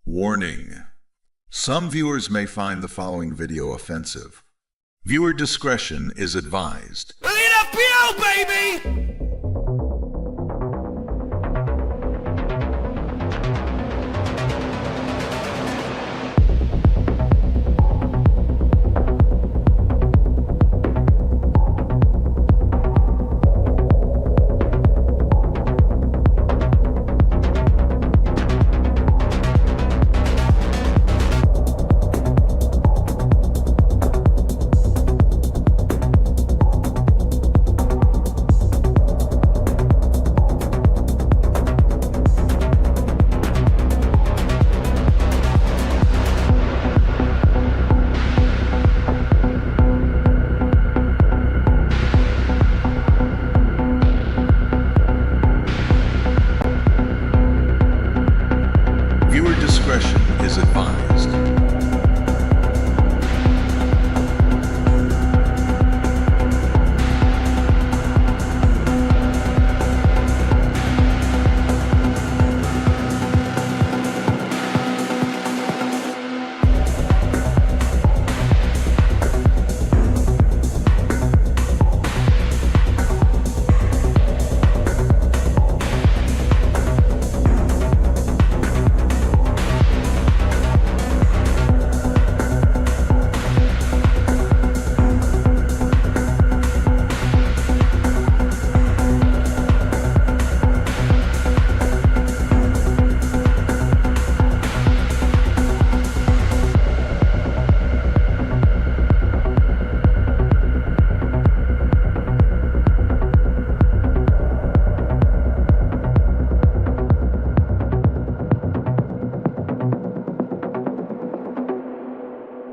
Warning. Some viewers may find the following video offensive. Viewer discretion is advised. Elite FPL, baby! Viewer discretion is advised.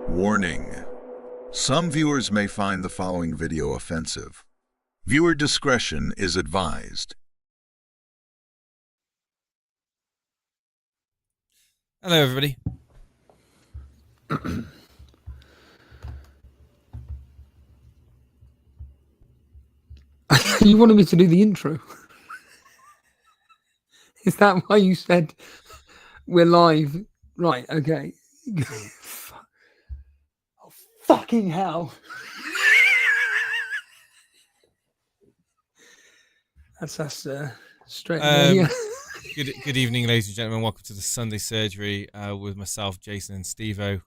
Warning. Some viewers may find the following video offensive. Viewer discretion is advised. Hello, everybody. You wanted me to do the intro. Is that why you said we're live? Right, okay. Oh, fucking hell. That's straight away. Good evening, ladies and gentlemen. Welcome to the Sunday Surgery with myself, Jason, and Steve-O.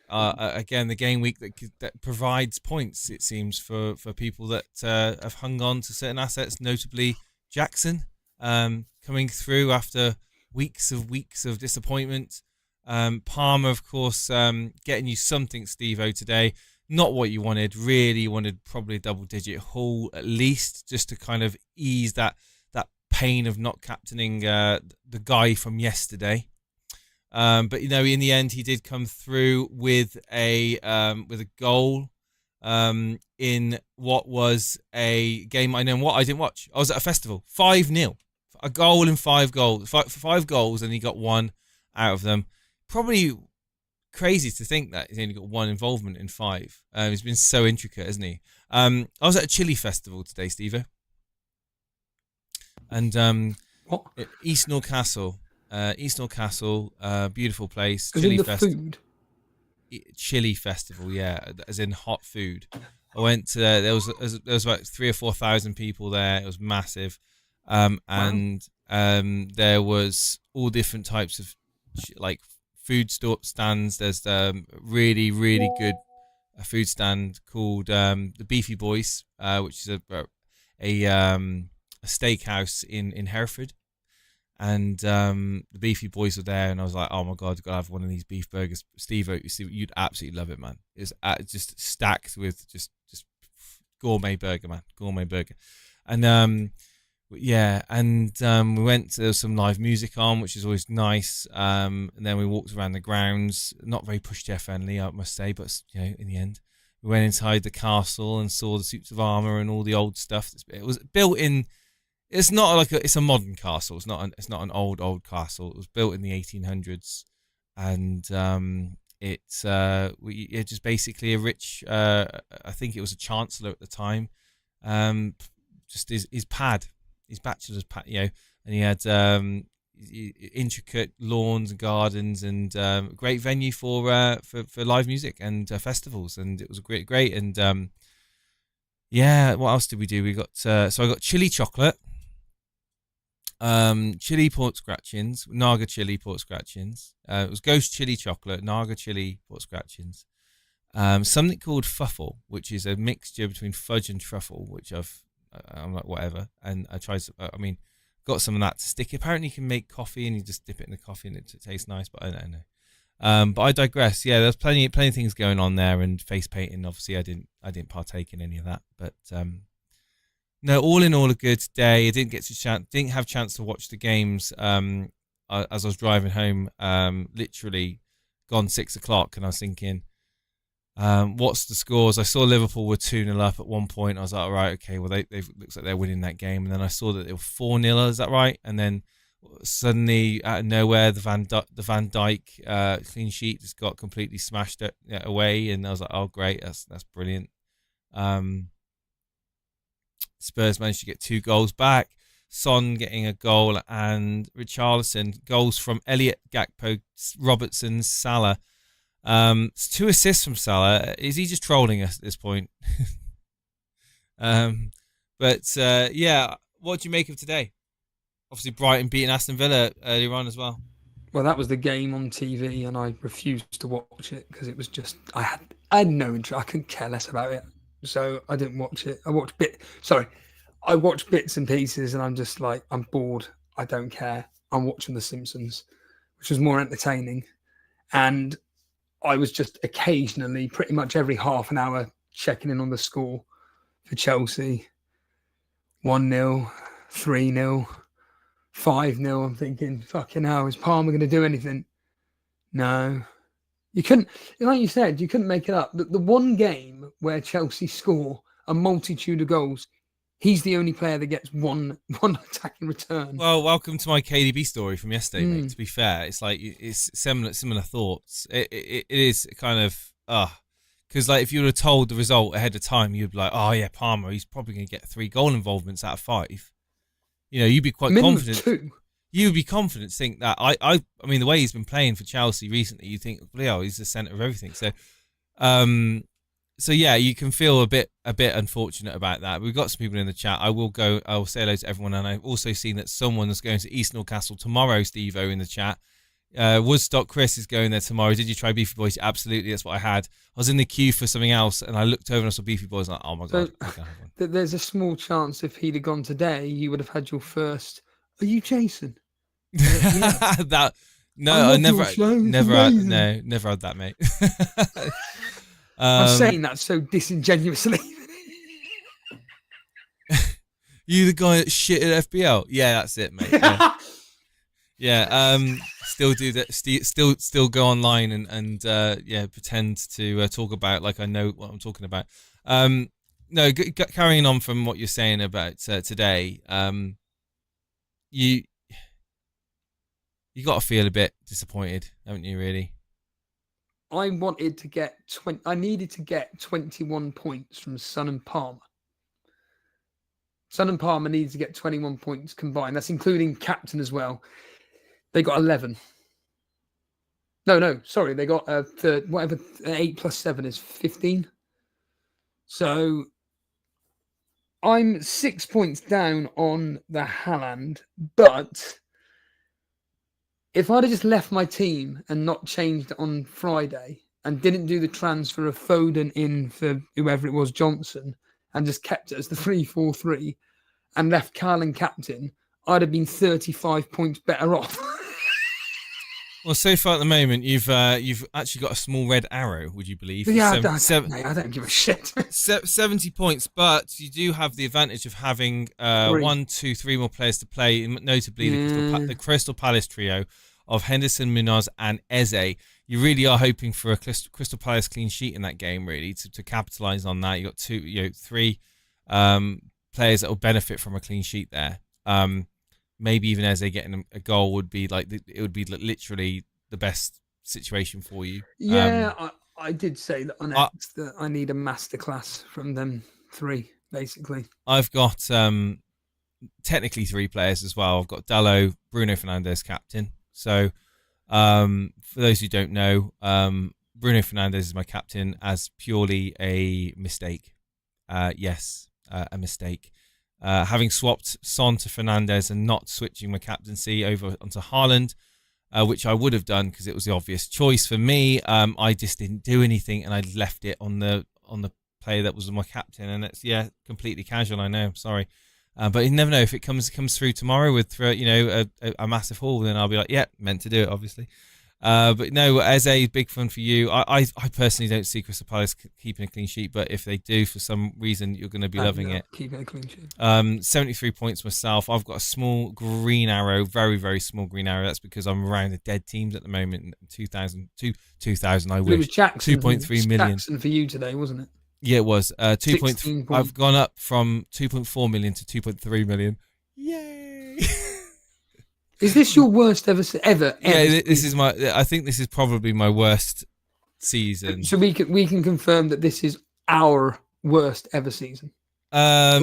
Again, the game week that provides points, it seems, for people that have hung on to certain assets, notably Jackson, coming through after weeks of disappointment. Palmer, of course, getting you something, Steve-O, today. Not what you wanted. Really, you wanted probably a double-digit haul at least, just to kind of ease that pain of not captaining the guy from yesterday. But, you know, in the end, he did come through with a goal in what was a game I didn't watch. I was at a festival. 5-0. A goal and 5 goals. 5 goals, and he got 1 out of them. Probably crazy to think that he's only got 1 involvement in 5. He's been so intricate, hasn't he? I was at a chili festival today, Steve-O. And What? East Norcastle. Beautiful place. Is Chili in the festival. food? Chili festival, yeah, as in hot food. I went to there was about 3,000 or 4,000 people there. It was massive, and there was all different types of like food stands. There's really good food stand called the Beefy Boys, which is a steakhouse in Hereford. And the Beefy Boys were there, and I was like, "Oh my god, I've got to have one of these beef burgers." Steve-O, you'd absolutely love it, man. It's just stacked with just gourmet burger, man, gourmet burger. And yeah, and we went. There was some live music on, which is always nice. And then we walked around the grounds. Not very pushchair friendly, I must say, but you know, in the end, we went inside the castle and saw the suits of armor and all the old stuff. It was built in. It's not like it's a modern castle. It's not an old castle. It was built in the 1800s, and it's just basically a rich. I think it was a chancellor at the time. Just his bachelor's pad, you know, and he had intricate lawns and gardens, and great venue for live music and festivals. And it was great. And yeah, what else did we do? We got so I got chili chocolate, chili pork scratchings, Naga chili pork scratchings. It was ghost chili chocolate, Naga chili pork scratchings. Something called fuffle, which is a mixture between fudge and truffle, which I'm like, whatever. And I tried, got some of that to stick. Apparently you can make coffee and you just dip it in the coffee and it tastes nice, but I don't know. But I digress. Yeah, there's plenty of things going on there, and face painting. Obviously I didn't partake in any of that, but no, all in all a good day. I didn't have chance to watch the games as I was driving home. Literally gone 6 o'clock, and I was thinking, what's the scores? I saw Liverpool were 2-0 up at one point. I was like, all right, okay, well they looks like they're winning that game. And then I saw that they were 4-0. Is that right? And then suddenly out of nowhere, the Van Dijk clean sheet just got completely smashed away, and I was like, oh great, that's brilliant. Spurs managed to get 2 goals back. Son getting a goal, and Richarlison goals from Elliot, Gakpo, Robertson, Salah. It's 2 assists from Salah. Is he just trolling us at this point? Yeah, what do you make of today? Obviously, Brighton beating Aston Villa earlier on as well. Well, that was the game on TV, and I refused to watch it because it was just I had no interest. I couldn't care less about it, so I didn't watch it. I watched bits and pieces, and I'm just like, I'm bored. I don't care. I'm watching The Simpsons, which was more entertaining, and I was just occasionally, pretty much every half an hour, checking in on the score for Chelsea. 1-0, 3-0, 5-0. I'm thinking, fucking hell, is Palmer going to do anything? No. You couldn't, like you said, you couldn't make it up. The one game where Chelsea score a multitude of goals, he's the only player that gets one attacking return. Well, welcome to my KDB story from yesterday, mate. To be fair, it's like it's similar thoughts. It is kind of because like if you would have told the result ahead of time, you'd be like, oh yeah, Palmer, he's probably going to get 3 goal involvements out of 5. You know, you'd be quite confident. 2. You'd be confident to think that. I mean, the way he's been playing for Chelsea recently, you think, well, he's the centre of everything. So yeah, you can feel a bit unfortunate about that. We've got some people in the chat. I will say hello to everyone, and I've also seen that someone is going to East Newcastle tomorrow, Steve-O, in the chat. Woodstock Chris is going there tomorrow. Did you try Beefy Boys? Absolutely, that's what I had. I was in the queue for something else, and I looked over and I saw Beefy Boys, and I'm like, oh my God, I can't have one. There's a small chance if he'd have gone today, you would have had your first, are you Jason? Yeah. I never had that, mate. I'm saying that so disingenuously. You the guy that shit at FPL? Yeah, that's it, mate. Yeah. Still do that. Still go online and pretend to talk about like I know what I'm talking about. No, carrying on from what you're saying about today. You got to feel a bit disappointed, haven't you? Really. I wanted to get I needed to get 21 points from Son and Palmer. Son and Palmer needs to get 21 points combined. That's including captain as well. They got 11. No, sorry. They got whatever 8 plus 7 is 15. So I'm 6 points down on the Haaland, but if I'd have just left my team and not changed it on Friday and didn't do the transfer of Foden in for whoever it was, Johnson, and just kept it as the 3-4-3 and left Carlin captain, I'd have been 35 points better off. Well, so far at the moment, you've actually got a small red arrow, would you believe? Yeah, I don't give a shit. 70 points, but you do have the advantage of having 1, 2, 3 more players to play, notably the Crystal Palace trio of Henderson, Munoz, and Eze. You really are hoping for a Crystal Palace clean sheet in that game, really, to capitalise on that. You got 3 players that will benefit from a clean sheet there. Maybe even Eze getting a goal would be literally the best situation for you. Yeah, I did say that on X that I need a masterclass from them 3, basically. I've got technically 3 players as well. I've got Dalot, Bruno Fernandes captain. So for those who don't know, Bruno Fernandes is my captain as purely a mistake. Yes, a mistake. Having swapped Son to Fernandes and not switching my captaincy over onto Haaland, which I would have done because it was the obvious choice for me. I just didn't do anything, and I left it on the player that was my captain, and it's completely casual. I know, I'm sorry, but you never know if it comes through tomorrow with a massive haul. Then I'll be like, meant to do it, obviously. But no, as a big fun for you, I personally don't see Crystal Palace keeping a clean sheet, but if they do for some reason, you're going to be loving it. Keeping a clean sheet. 73 points myself. I've got a small green arrow, very, very small green arrow. That's because I'm around the dead teams at the moment. 2,000, I wish. It was Jackson. 2.3 million. Jackson for you today, wasn't it? Yeah, it was. I've gone up from 2.4 million to 2.3 million. Yay! Is this your worst ever? Yeah, this is my. I think this is probably my worst season. So we can confirm that this is our worst ever season. No,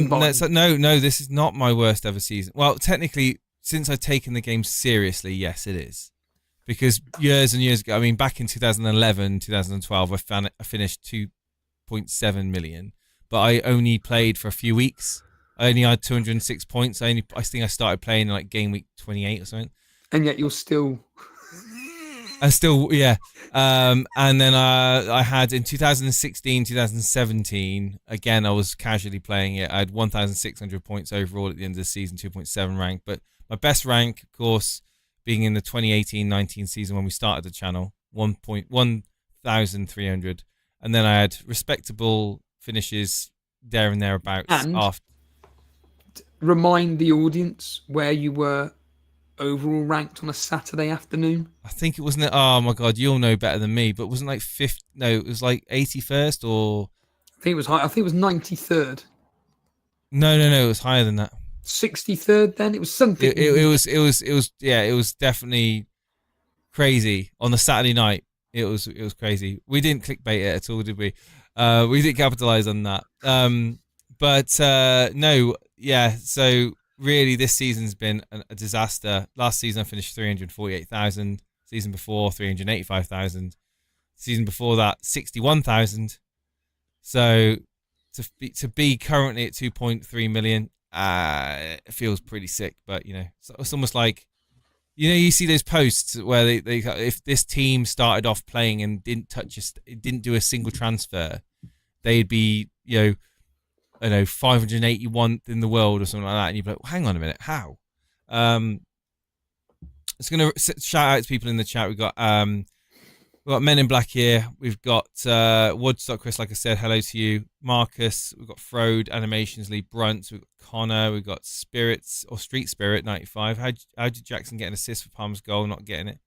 this is not my worst ever season. Well, technically, since I've taken the game seriously, yes, it is. Because years and years ago, I mean, back in 2011, 2012, I finished 2.7 million, but I only played for a few weeks. I only had 206 points. I think I started playing in like game week 28 or something. And yet you're still... yeah. And then I had in 2016, 2017, again, I was casually playing it. I had 1,600 points overall at the end of the season, 2.7 rank. But my best rank, of course, being in the 2018-19 season when we started the channel, 1,300. And then I had respectable finishes there and thereabouts after. Remind the audience where you were overall ranked on a Saturday afternoon. I think it wasn't. Oh my god, you'll know better than me. But it wasn't like fifth. No, it was like 81st or. I think it was high. I think it was 93rd. No, it was higher than that. 63rd. Then it was something. It was definitely crazy on the Saturday night. It was crazy. We didn't clickbait it at all, did we? We didn't capitalize on that. But no. Yeah, so really this season's been a disaster. Last season I finished 348,000. Season before 385,000. Season before that 61,000. So to be currently at 2.3 million, it feels pretty sick. But it's almost like you see those posts where they if this team started off playing and didn't do a single transfer, they'd be 581th in the world or something like that, and you'd be like, hang on a minute, how? It's gonna shout out to people in the chat. We've got Men in Black here. We've got Woodstock Chris, like I said, hello to you. Marcus, we've got Frode, Animations, Lee Brunt, we've got Connor, we've got Spirits or Street Spirit 95. How did Jackson get an assist for Palmer's goal, not getting it?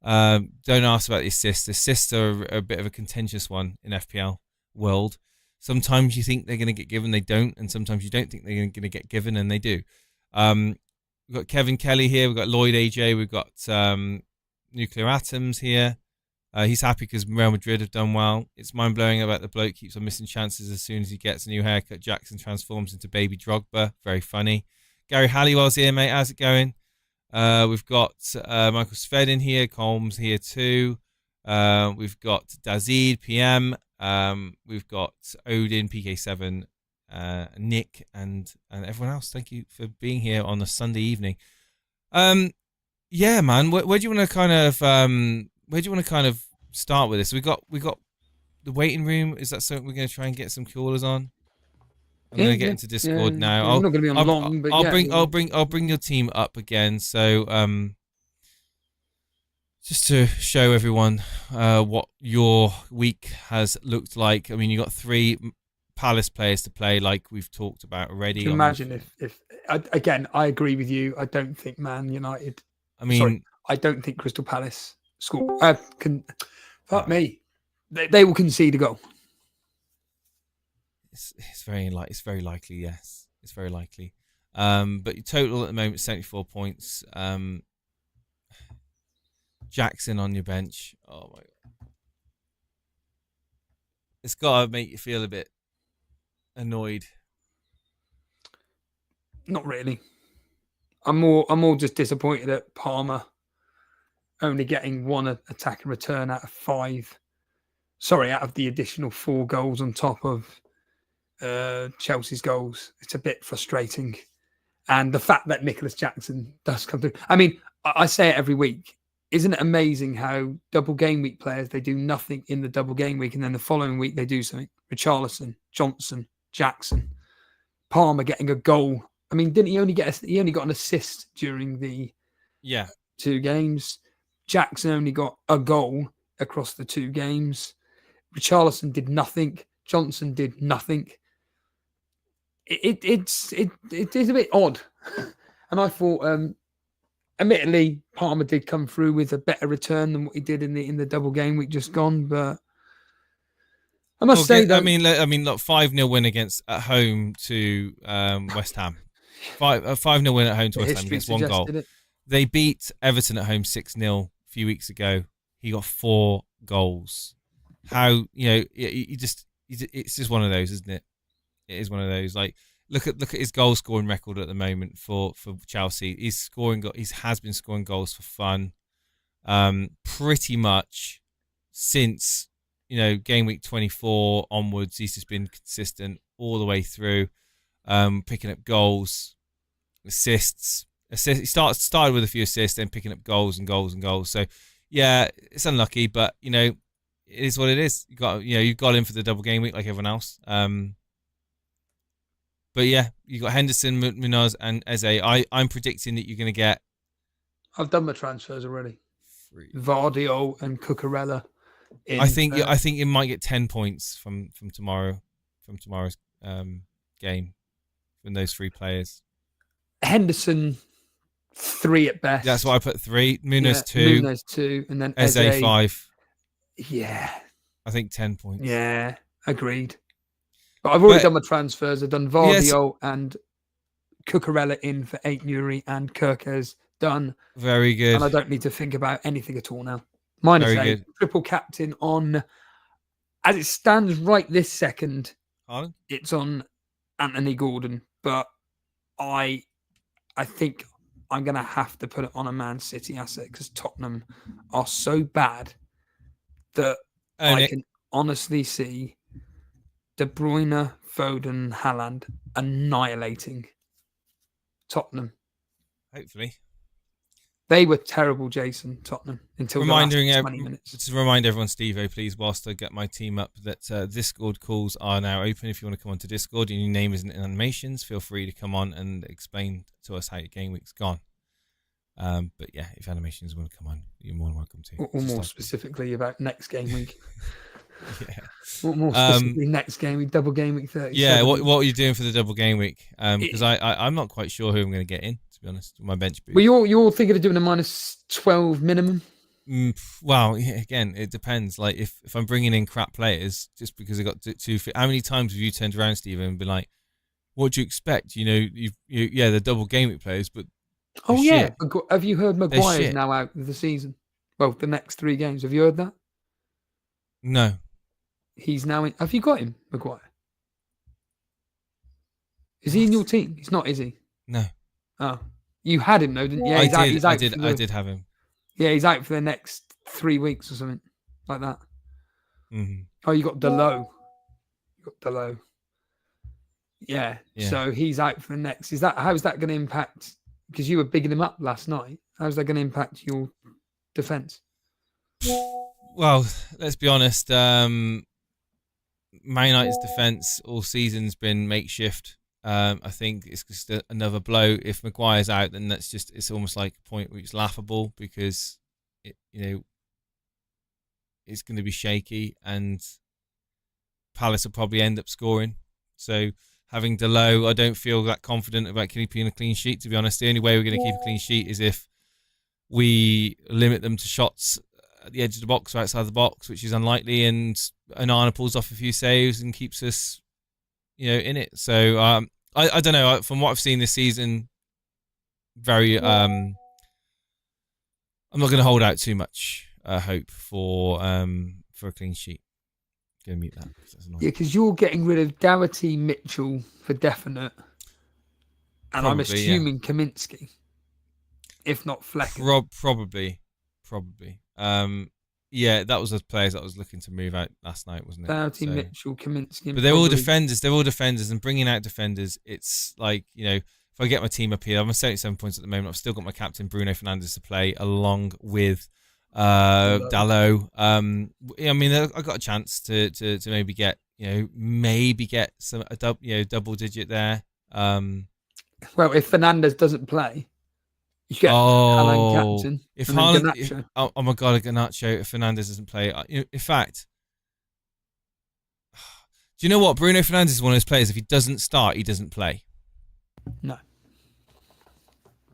Don't ask about the assists. Assists are a bit of a contentious one in FPL world. Sometimes you think they're going to get given, they don't, and sometimes you don't think they're going to get given, and they do. We've got Kevin Kelly here, we've got Lloyd AJ, we've got Nuclear Atoms here. He's happy because Real Madrid have done well. It's mind-blowing about the bloke keeps on missing chances as soon as he gets a new haircut. Jackson transforms into baby Drogba. Very funny. Gary Halliwell's here, mate. How's it going? We've got Michael Sved in here. Colmes here too. We've got Dazid, PM. We've got Odin, PK7, Nick, and everyone else. Thank you for being here on a Sunday evening. Yeah, man. Where do you want to kind of start with this? We got the waiting room. Is that something we're going to try and get some callers on? I'm going to get into Discord now. I'm not going to be on long, but I'll bring your team up again. So just to show everyone what your week has looked like. I mean, you got 3 Palace players to play, like we've talked about already. Can you imagine if again, I agree with you. I don't think Man United. I don't think Crystal Palace fuck me. They will concede a goal. It's very likely. Yes, it's very likely. But your total at the moment is 74 points. Jackson on your bench. Oh my god, it's got to make you feel a bit annoyed. Not really. I'm more just disappointed at Palmer only getting one attack and return out of 5. Sorry, out of the additional 4 goals on top of Chelsea's goals. It's a bit frustrating. And the fact that Nicholas Jackson does come through. I mean, I say it every week. Isn't it amazing how double game week players, they do nothing in the double game week and then the following week they do something? Richarlison, Johnson, Jackson, Palmer getting a goal. I mean, didn't he only he only got an assist during the 2 games? Jackson only got a goal across the 2 games. Richarlison did nothing. Johnson did nothing. It is a bit odd. And I thought, admittedly, Palmer did come through with a better return than what he did in the double game week just gone. But I must say that I mean, look, 5-0 win at home to West Ham. 5-0 win at home to West Ham against 1 goal. They beat Everton at home 6-0 a few weeks ago. He got 4 goals. How it's just one of those, isn't it? It is one of those. Like look at his goal scoring record at the moment for Chelsea. He has been scoring goals for fun, pretty much since game week 24 onwards. He's just been consistent all the way through, picking up goals, assists. He started with a few assists, then picking up goals and goals and goals. So yeah, it's unlucky, but it is what it is. You've got him for the double game week like everyone else. But yeah, you got Henderson, Munoz, and Eze. I'm predicting that you're going to get. I've done my transfers already. Vardio and Cucurella. I think you might get 10 points from tomorrow's game from those 3 players. Henderson 3 at best. That's why I put 3. Munoz 2. Munoz 2, and then Eze 5. Yeah. I think 10 points. Yeah, agreed. But I've already done my transfers. I've done Vardio and Cucurella in for 8 Nuri and Kirkes done. Very good. And I don't need to think about anything at all now. Minus 8. Triple captain on, as it stands right this second, Haaland? It's on Anthony Gordon. But I think I'm going to have to put it on a Man City asset because Tottenham are so bad that I can honestly see De Bruyne, Foden, Haaland annihilating Tottenham. Hopefully. They were terrible, Jason, Tottenham, until the last 20 minutes. Just to remind everyone, Steve-O, please, whilst I get my team up, that Discord calls are now open. If you want to come onto Discord and your name isn't in animations, feel free to come on and explain to us how your game week's gone. But yeah, if animations want to come on, you're more than welcome to. Or more specifically about next game week. Yeah. What more specifically next game week, double game week 30. Yeah, what are you doing for the double game week? Because I'm not quite sure who I'm going to get in, to be honest, my bench boost. Well, you're thinking of doing a minus 12 minimum? Well, yeah, again, it depends. Like if I'm bringing in crap players just because I got 2 how many times have you turned around, Stephen, and been like, what do you expect? The double game week players, but yeah. Have you heard Maguire's now out of the season? Well, the next 3 games. Have you heard that? No. He's now in. Have you got him, Maguire? Is he in your team? He's not, is he? No. Oh, you had him though, didn't you? Yeah, I did have him. Yeah, he's out for the next 3 weeks or something like that. Mm-hmm. Oh, you got Delo. Yeah. So he's out for the next. How's that going to impact? Because you were bigging him up last night. How's that going to impact your defense? Well, let's be honest. Man United's defence all season's been makeshift. I think it's just another blow. If Maguire's out, then it's almost like a point where it's laughable because it's going to be shaky and Palace will probably end up scoring. So having Delo, I don't feel that confident about keeping a clean sheet, to be honest. The only way we're going to keep a clean sheet is if we limit them to shots at the edge of the box or outside the box, which is unlikely, and Onana pulls off a few saves and keeps us, in it. So I don't know. From what I've seen this season, I'm not going to hold out too much hope for a clean sheet. Going to mute that. Yeah, because you're getting rid of Doherty, Mitchell for definite, And I'm Probably, yeah. assuming Kaminsky, if not Fleck. Probably. Yeah, that was the players that I was looking to move out last night, wasn't it? Doughty, Mitchell, Kaminsky. But they're all defenders. They're all defenders, and bringing out defenders, it's like, if I get my team up here, I'm on 77 points at the moment. I've still got my captain Bruno Fernandes to play along with Dalot. I mean, I got a chance to maybe get some double digit there. Well, if Fernandes doesn't play, you get Alan captain. If Haaland, oh my god, Garnacho, if Fernandes doesn't play, in fact, do you know what? Bruno Fernandes is one of those players. If he doesn't start, he doesn't play. No.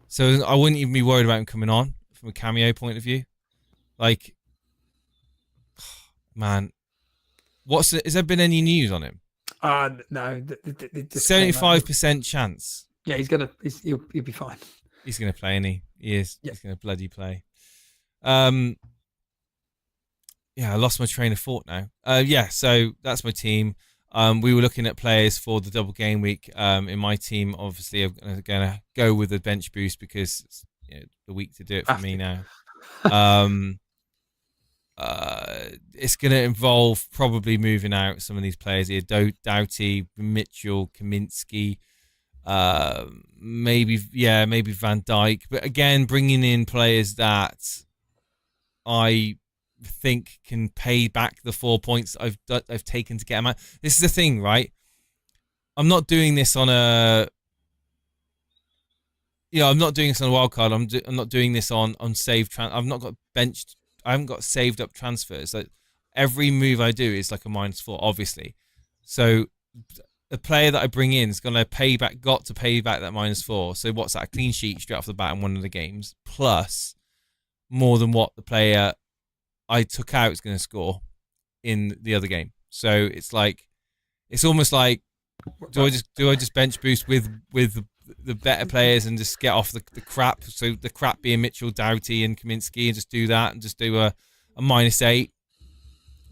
So I wouldn't even be worried about him coming on from a cameo point of view. Like, man, has there been any news on him? No. 75% chance. Yeah, he'll be fine. He's going to play, isn't he? He is. Yeah. He's going to bloody play. Yeah, I lost my train of thought now. So that's my team. We were looking at players for the double game week. In my team, obviously, I'm going to go with the bench boost because it's the week to do it for me now. It's going to involve probably moving out some of these players here. Doughty, Mitchell, Kaminsky, maybe Van Dijk. But again, bringing in players that I think can pay back the 4 points I've taken to get them out. This is the thing, right? I'm not doing this on a I'm not doing this on a wild card. I'm not doing this on saved. I've not got benched. I haven't got saved up transfers. Like every move I do is like a -4, obviously. So the player that I bring in is going to pay back that -4. So what's that? A clean sheet straight off the bat in one of the games, plus more than what the player I took out is going to score in the other game. So it's almost like, do I just bench boost with the better players and just get off the crap? So the crap being Mitchell, Doughty, and Kaminsky, and just do that and just do a -8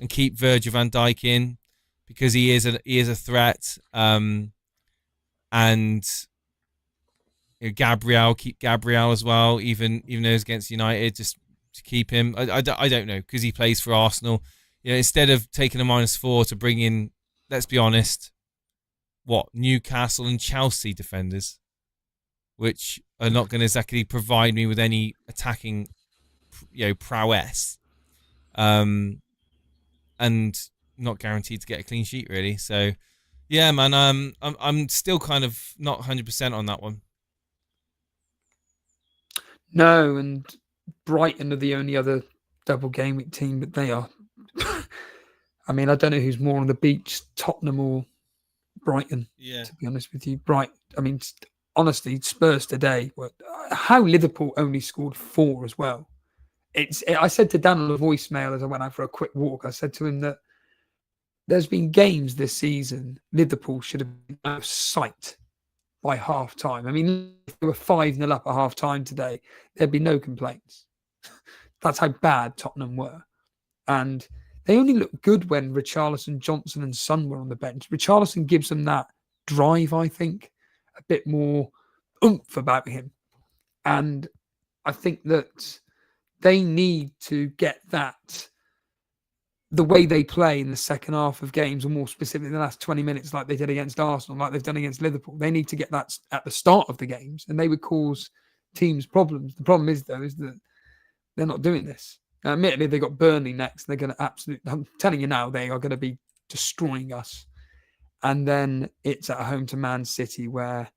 and keep Virgil van Dijk in because he is a threat. And keep Gabriel as well, even though it's against United, just to keep him. I don't know, because he plays for Arsenal. Instead of taking a -4 to bring in, let's be honest, Newcastle and Chelsea defenders, which are not going to exactly provide me with any attacking, prowess, and not guaranteed to get a clean sheet really. So, yeah, man, I'm still kind of not 100% on that one. No, and Brighton are the only other double game week team, but they are. I mean, I don't know who's more on the beach, Tottenham or Brighton. Yeah. To be honest with you, I mean, honestly, Spurs today. How Liverpool only scored 4 as well. I said to Dan on a voicemail as I went out for a quick walk. I said to him that there's been games this season Liverpool should have been out of sight by half time. I mean, if they were 5-0 up at half time today, there'd be no complaints. That's how bad Tottenham were. And they only looked good when Richarlison, Johnson and Son were on the bench. Richarlison gives them that drive, I think, a bit more oomph about him. And I think that they need to get that, the way they play in the second half of games, or more specifically the last 20 minutes, like they did against Arsenal, like they've done against Liverpool. They need to get that at the start of the games, and they would cause teams problems. The problem is, though, is that they're not doing this. Now, admittedly, they got Burnley next. They're going to I'm telling you now, they are going to be destroying us. And then it's at home to Man City, where,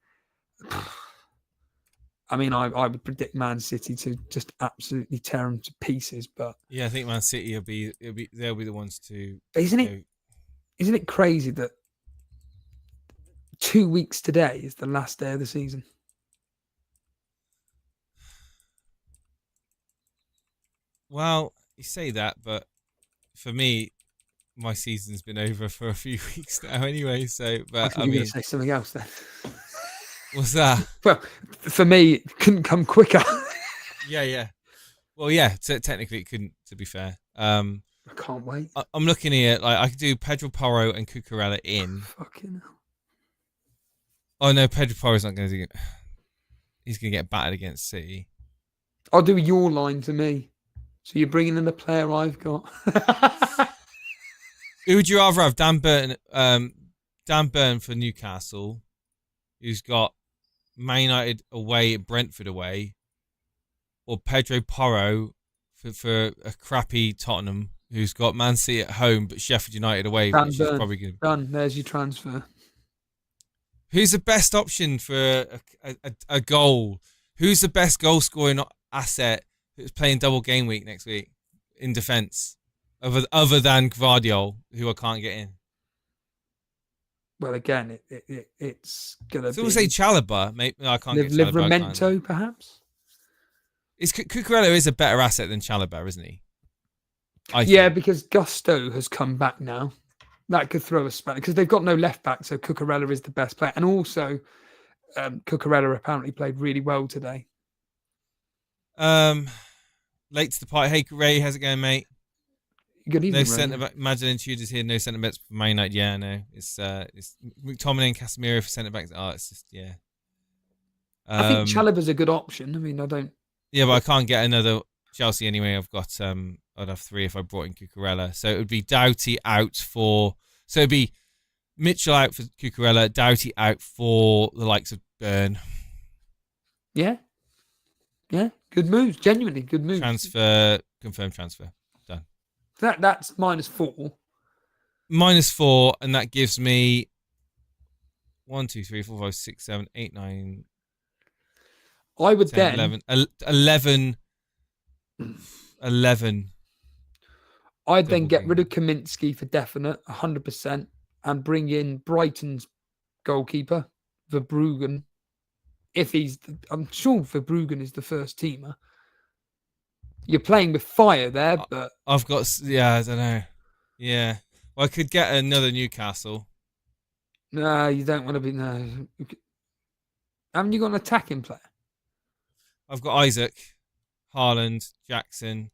I mean, I would predict Man City to just absolutely tear them to pieces. But yeah, I think Man City they'll be the ones to. Isn't it crazy that 2 weeks today is the last day of the season? Well, you say that, but for me, my season's been over for a few weeks now anyway. So, but I mean, going to say something else then. What's that? Well, for me, it couldn't come quicker. Yeah. Well, yeah. Technically, it couldn't. To be fair, I can't wait. I'm looking here. Like I could do Pedro Porro and Cucurella in. Fucking hell. Oh no, Pedro Porro's not going to do it. he's going to get battered against City. I'll do your line to me. So you're bringing in the player I've got. Who would you rather have? Dan Burn for Newcastle, who's got Man United away, Brentford away, or Pedro Porro for a crappy Tottenham, who's got Man City at home but Sheffield United away, Dan which Burn. is probably going to be Done. There's your transfer. Who's the best option for a goal? Who's the best goal scoring asset who's playing double game week next week in defence, other than Gvardiol, who I can't get in? Well, again, it's going to So be... we'll say Chalobah. Maybe I can't get Chalobah. Livramento, perhaps? Cucurella is a better asset than Chalobah, isn't he? Yeah, because Gusto has come back now. That could throw a spanner because they've got no left back, so Cucurella is the best player. And also, Cucurella apparently played really well today. Late to the party. Hey, Ray, how's it going, mate? Good evening, No centre back. Madeline Tudor's here. No centre backs for Man United. Yeah, no. It's McTominay and Casemiro for centre backs. Oh, it's just yeah. I think Chalobah's a good option. I mean, I don't. Yeah, but I can't get another Chelsea anyway. I've got I'd have 3 if I brought in Cucurella. So it would be Doughty out for. So it'd be Mitchell out for Cucurella, Doughty out for the likes of Burn. Yeah. Yeah. Good moves. Genuinely good moves. Confirmed transfer. Done. That's -4. -4, and that gives me 1, 2, 3, 4, 5, 6, 7, 8, 9. I would 10, then 11. I'd then get rid of Kaminsky for definite, 100%, and bring in Brighton's goalkeeper, Verbruggen. I'm sure Verbruggen is the first teamer. You're playing with fire there, but I've got, I don't know. Yeah. Well, I could get another Newcastle. No, you don't want to be. No. Haven't you got an attacking player? I've got Isaac, Haaland, Jackson,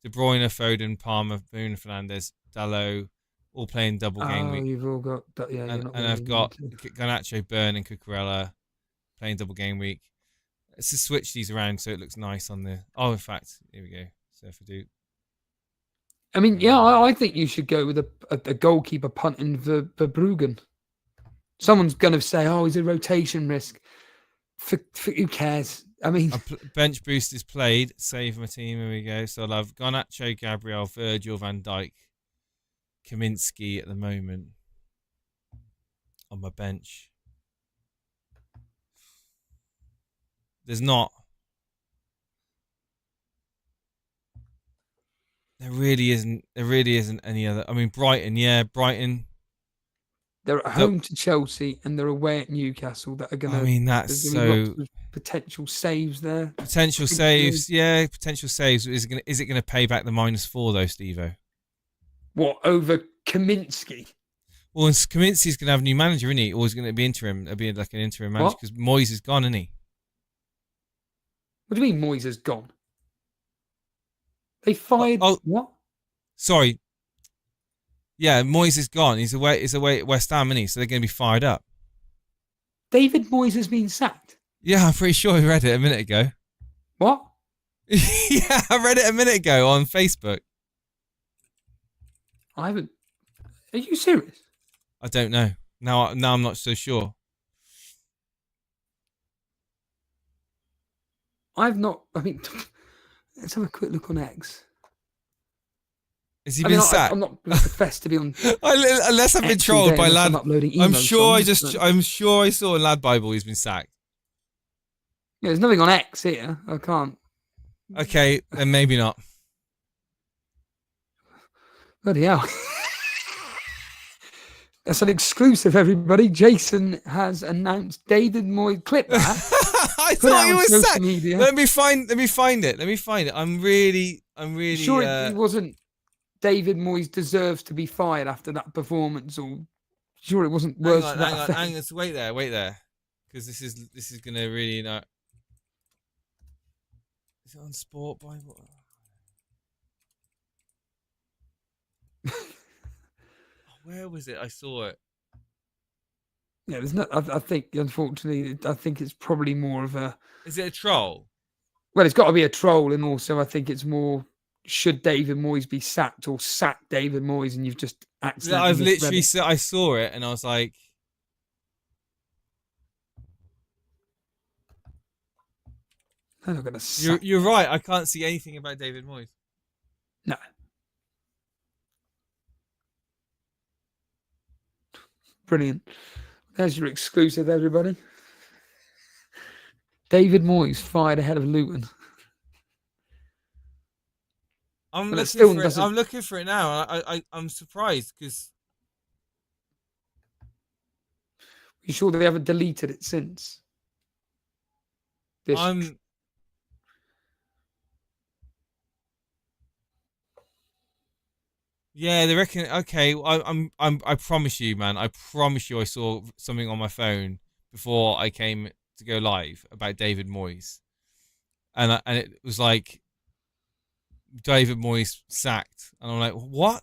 De Bruyne, Foden, Palmer, Bruno Fernandes, Dalot, all playing double game week. You've all got. Yeah, and I've got Garnacho, Burn, and Cucurella playing double game week. Let's just switch these around so it looks nice on the. Oh, in fact, here we go. So if I do. I mean, yeah, I think you should go with a goalkeeper punting Verbruggen. Someone's going to say, "Oh, he's a rotation risk." For who cares? I mean, bench boost is played. Save my team. Here we go. So I'll have Garnacho, Gabriel, Virgil, Van Dijk, Kaminsky at the moment on my bench. There's not. There really isn't any other. I mean, Brighton. Yeah, Brighton. They're at home to Chelsea and they're away at Newcastle. That are going to. I mean, that's so. Potential saves there. Potential saves, yeah. Potential saves. Is it going to pay back the -4 though, Steve-O? What, over Kaminsky? Well, Kaminsky's going to have a new manager, isn't he? Or is going to be interim? It'll be like an interim manager because Moyes is gone, isn't he? What do you mean Moyes is gone? They fired what? Sorry. Yeah, Moyes is gone. He's away at West Ham, isn't he? So they're going to be fired up. David Moyes has been sacked. Yeah, I'm pretty sure I read it a minute ago. What? Yeah, I read it a minute ago on Facebook. I haven't. Are you serious? I don't know. Now I'm not so sure. I've not. I mean, let's have a quick look on X. Has he been sacked? I'm not going to profess to be on. Unless I've been trolled by Lad. I'm sure I saw in Lad Bible he's been sacked. Yeah, there's nothing on X here. I can't. Okay, then maybe not. Bloody hell. That's an exclusive, everybody. Jason has announced David Moyes. Clip that. I thought he was sacked. Media. Let me find it. I'm really sure it wasn't David Moyes deserves to be fired after that performance, or sure it wasn't worse. Hang on. Wait there. Because this is gonna really not. Is it on Sport Bible? Where was it? I saw it. Yeah, there's not. I think, unfortunately, I think it's probably more of a. Is it a troll? Well, it's got to be a troll, and also I think it's more. Should David Moyes be sacked or sack David Moyes, and you've just accidentally. I've literally it. I saw it and I was like, they're not going to sack. You're right. I can't see anything about David Moyes. No. Brilliant. There's your exclusive, everybody. David Moyes fired ahead of Luton. I'm looking for it now. I'm surprised because. You sure they haven't deleted it since? Yeah, they reckon. Okay, I promise you, man. I promise you, I saw something on my phone before I came to go live about David Moyes, and it was like David Moyes sacked, and I'm like, what?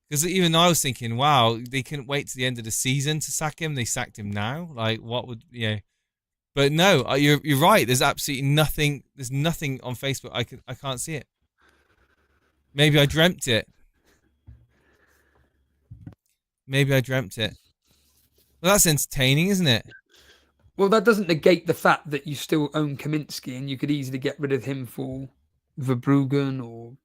Because even I was thinking, wow, they couldn't wait to the end of the season to sack him. They sacked him now. Like, what would But no, you're right. There's absolutely nothing. There's nothing on Facebook. I can't see it. Maybe I dreamt it. Well, that's entertaining, isn't it? Well, that doesn't negate the fact that you still own Kaminsky, and you could easily get rid of him for Verbruggen or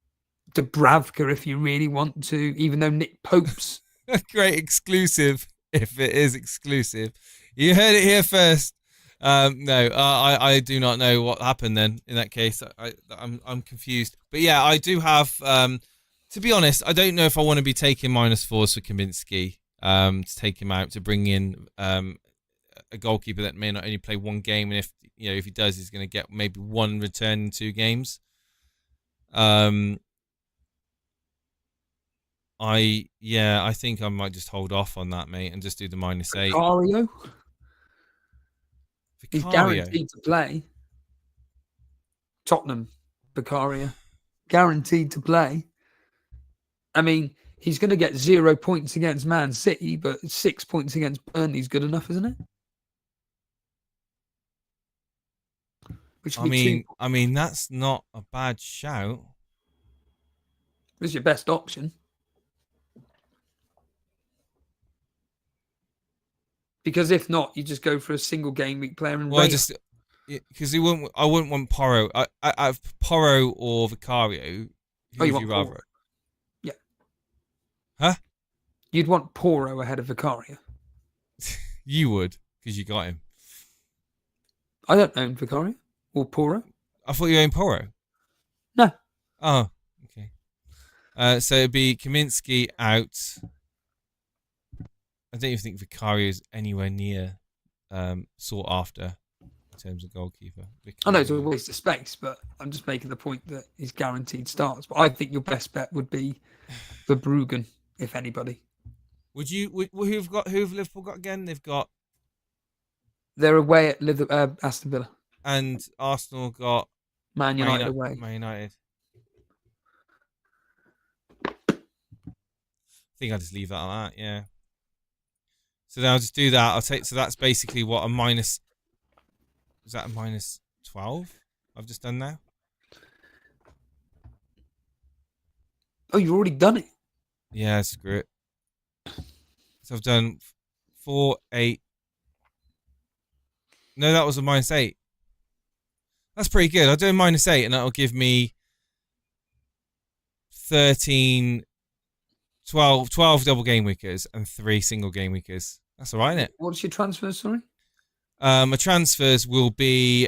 Dubravka if you really want to, even though Nick Pope's a great exclusive, if it is exclusive. You heard it here first. No, I do not know what happened then in that case. I'm confused. But yeah, I do have, to be honest, I don't know if I want to be taking -4s for Kaminsky, to take him out, to bring in a goalkeeper that may not only play one game, and if he does, he's going to get maybe one return in 2 games. I think I might just hold off on that, mate, and just do the -8. Vicario? He's guaranteed to play. Tottenham, Vicario. Guaranteed to play. I mean, he's going to get 0 points against Man City, but 6 points against Burnley is good enough, isn't it? I mean, that's not a bad shout. It's your best option. Because if not, you just go for a single game week player and because I wouldn't want Porro. I have Porro or Vicario. Who would you rather? Porro. Yeah. Huh? You'd want Porro ahead of Vicario. You would, because you got him. I don't own Vicario or Porro. I thought you owned Porro. No. Oh, okay. So it'd be Kaminsky out. I don't even think Vicario is anywhere near sought after in terms of goalkeeper. I know it's a waste of space, but I'm just making the point that he's guaranteed starts. But I think your best bet would be Verbruggen, if anybody. Who've Liverpool got again? They're away at Aston Villa. And Arsenal got Man United away. Man United. I think I'll just leave that like that, yeah. So then I'll just do that. So that's basically what a minus. Is that a -12? I've just done now. Oh, you've already done it. Yeah, screw it. So I've done 4, 8. No, that was a -8. That's pretty good. I'll do a -8, and that'll give me 13, 12 double game weekers and 3 single game weekers. That's all right, isn't it? What's your transfers, sorry? My transfers will be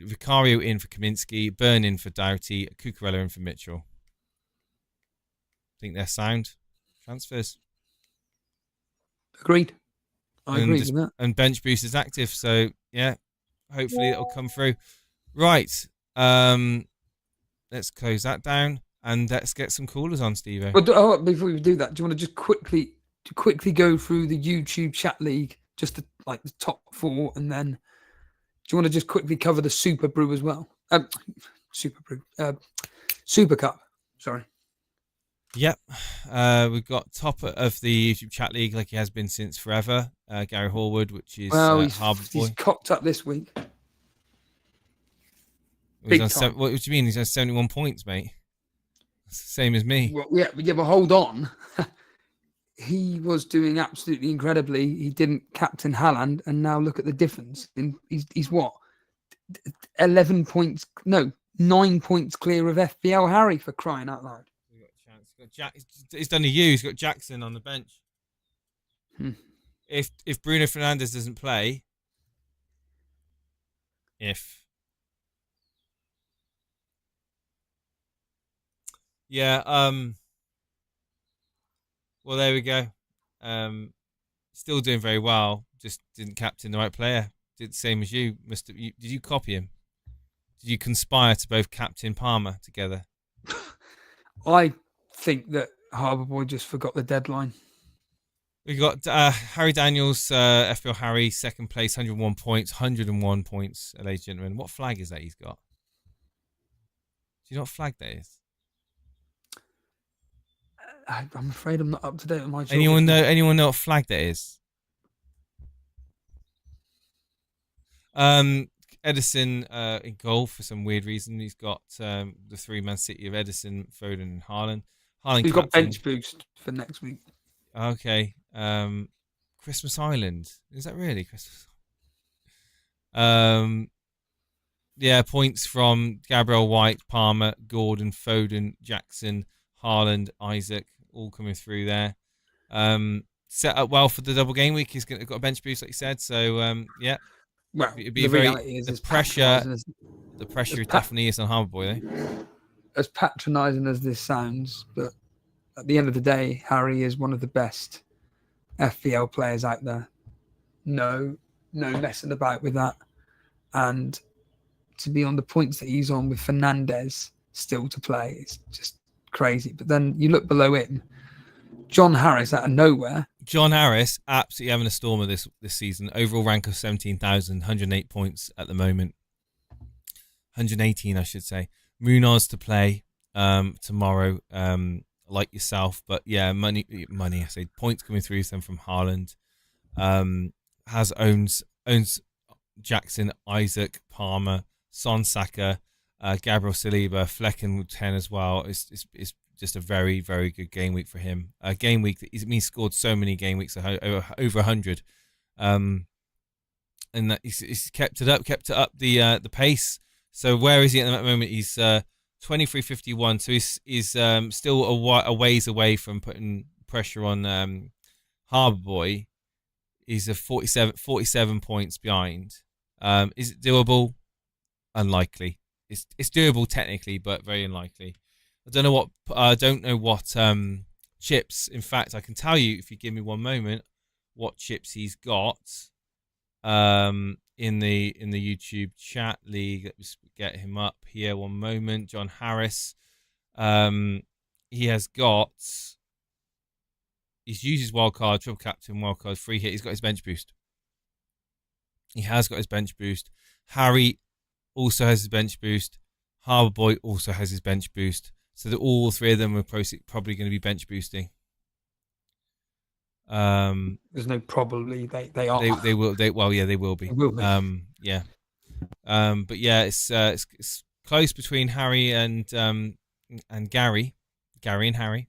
Vicario in for Kaminsky, Burn in for Doughty, Cucurella in for Mitchell. I think they're sound transfers. Agreed. I agree with that. And bench boost is active, so yeah, hopefully it'll come through. Right, let's close that down and let's get some callers on, Steve. Well, before we do that, do you want to just quickly go through the YouTube chat league, just the top 4, and then do you want to just quickly cover the Super Brew as well? Super Cup. Sorry. Yep. We've got top of the YouTube chat league like he has been since forever. Gary Horwood, which is Harbour he's Boy. cocked up this week. Big time. What do you mean? He's on 71 points, mate. It's the same as me. Well, yeah, but hold on. He was doing absolutely incredibly. He didn't captain Haaland, and now look at the difference. He's what? 11 points? No, 9 points clear of FPL Harry, for crying out loud. He's done a U. He's got Jackson on the bench. If Bruno Fernandes doesn't play, well, there we go. Still doing very well. Just didn't captain the right player. Did the same as you. Did you copy him? Did you conspire to both captain Palmer together? I think that Harbour Boy just forgot the deadline. We got Harry Daniels, FPL Harry, second place, 101 points. 101 points, ladies and gentlemen. What flag is that he's got? Do you know what flag that is? I'm afraid I'm not up to date on my. Anyone know what flag that is? Edison in goal for some weird reason. He's got the three-man city of Edison, Foden, and Haaland. He's got bench boost for next week. Okay. Christmas Island. Is that really Christmas? Yeah, points from Gabriel White, Palmer, Gordon, Foden, Jackson, Haaland, Isaac, all coming through there. Set up well for the double game week. He's got a bench boost, like you said. So yeah. Well, it'd be the pressure definitely is on Harbour Boy, though. As patronising as this sounds, but at the end of the day, Harry is one of the best FPL players out there. No messing about with that. And to be on the points that he's on with Fernandes still to play, it's just crazy. But then you look below him, John Harris out of nowhere. John Harris absolutely having a stormer this season. Overall rank of 17,000, 108 points at the moment. 118, I should say. Munoz to play tomorrow, like yourself. But yeah, money. I say points coming through them from Haaland. Owns Jackson, Isaac, Palmer, Son, Saka, Gabriel Saliba, Flecken with 10 as well. It's just a very, very good game week for him. A game week that he scored so many game weeks, over 100, and that he's kept it up the pace. So where is he at the moment? He's 23.51. So he's still a ways away from putting pressure on Harbour Boy. He's 47 points behind. Is it doable? Unlikely. It's doable technically, but very unlikely. I don't know what chips. In fact, I can tell you if you give me one moment what chips he's got in the YouTube chat league. Let's get him up here. One moment. John Harris. He has got. He's used his wildcard, triple captain, wildcard, free hit. He's got his bench boost. He has got his bench boost. Harry also has his bench boost. Harbour Boy also has his bench boost. So all three of them are probably going to be bench boosting. There's no probably they are. They will. They will be. They will be. Yeah. But yeah, it's close between Harry and Gary and Harry.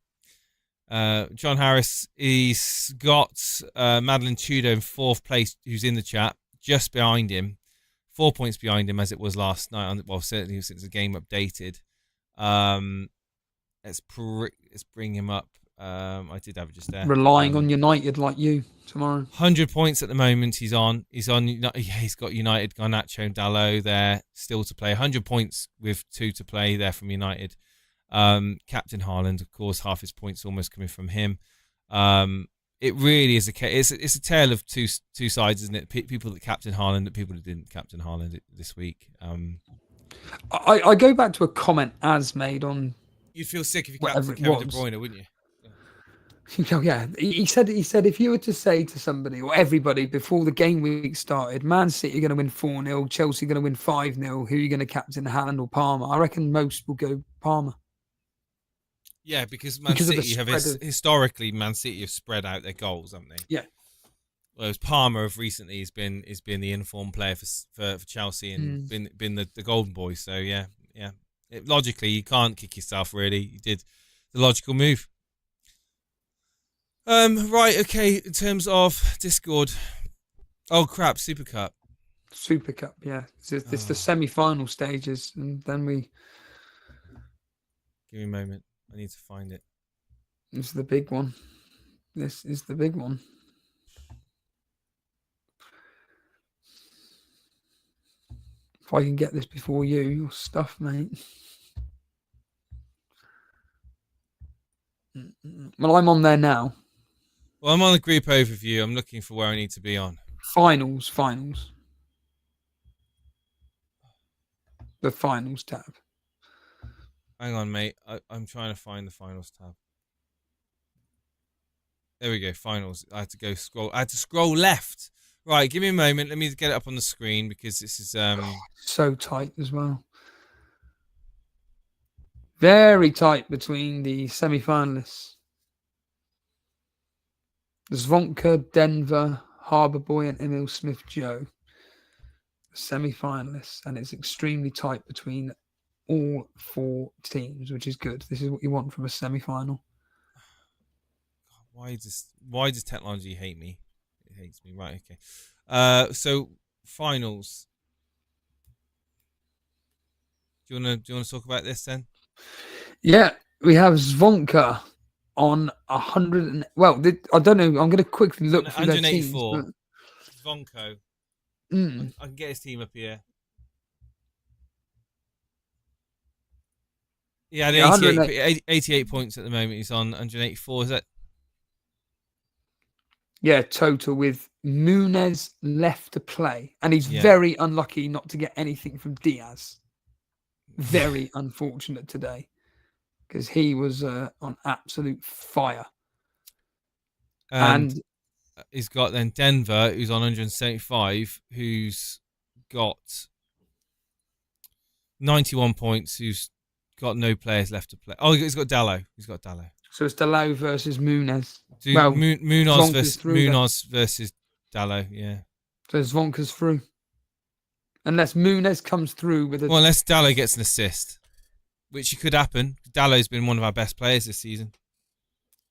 John Harris, he's got Madeline Tudor in fourth place, who's in the chat, just behind him, 4 points behind him as it was last night. Well, certainly since the game updated. Let's bring him up. I did have it just there. Relying on United like you tomorrow. 100 points at the moment. He's on. He's got United, Garnacho, Dalot there still to play. 100 points with 2 to play there from United. Captain Haaland, of course, half his points almost coming from him. It really is it's a tale of two sides, isn't it? People that captain Haaland and people that didn't captain Haaland this week. I go back to a comment Az made on. You'd feel sick if you captained Kevin De Bruyne, wouldn't you? Oh, yeah, he said if you were to say to somebody or everybody before the game week started, Man City are going to win 4-0, Chelsea are going to win 5-0, who are you going to captain, Haaland or Palmer? I reckon most will go Palmer. Yeah, because Man because of the City have spread of historically Man City have spread out their goals, haven't they? yeah. Whereas Palmer of recently has been the informed player for Chelsea and been the golden boy. So yeah. Logically, you can't kick yourself. Really, you did the logical move. Right, okay. In terms of Discord, oh crap, Super Cup. Super Cup, yeah. It's the semi-final stages, and then Give me a moment. I need to find it. It's the big one. This is the big one. If I can get this before you, your stuff, mate. Well, I'm on there now. Well, I'm on the group overview. I'm looking for where I need to be on. Finals. The finals tab. Hang on, mate. I'm trying to find the finals tab. There we go. Finals. I had to scroll left. Right. Give me a moment. Let me get it up on the screen because this is so tight as well. Very tight between the semi-finalists. Zvonka, Denver, Harbour Boy, and Emil Smith-Joe. Semi-finalists, and it's extremely tight between all 4 teams, which is good. This is what you want from a semi-final. Why does technology hate me? It hates me. Right. Okay. So finals. Do you want to talk about this then? Yeah, we have Zvonka on 100. I don't know. I'm going to quickly look through their teams. 184. Zvonko. I can get his team up here. Yeah, 88 points at the moment. He's on 184. Is that? Yeah, total with Munez left to play. And he's very unlucky not to get anything from Diaz. Very unfortunate today because he was on absolute fire. And he's got then Denver, who's on 175, who's got 91 points, who's got no players left to play. Oh, he's got Dallo. So it's Dallo versus Munez. So Munoz versus Dallo, yeah. So Zvonka's through. Unless Munez comes through with unless Dallo gets an assist, which could happen. Dallo's been one of our best players this season.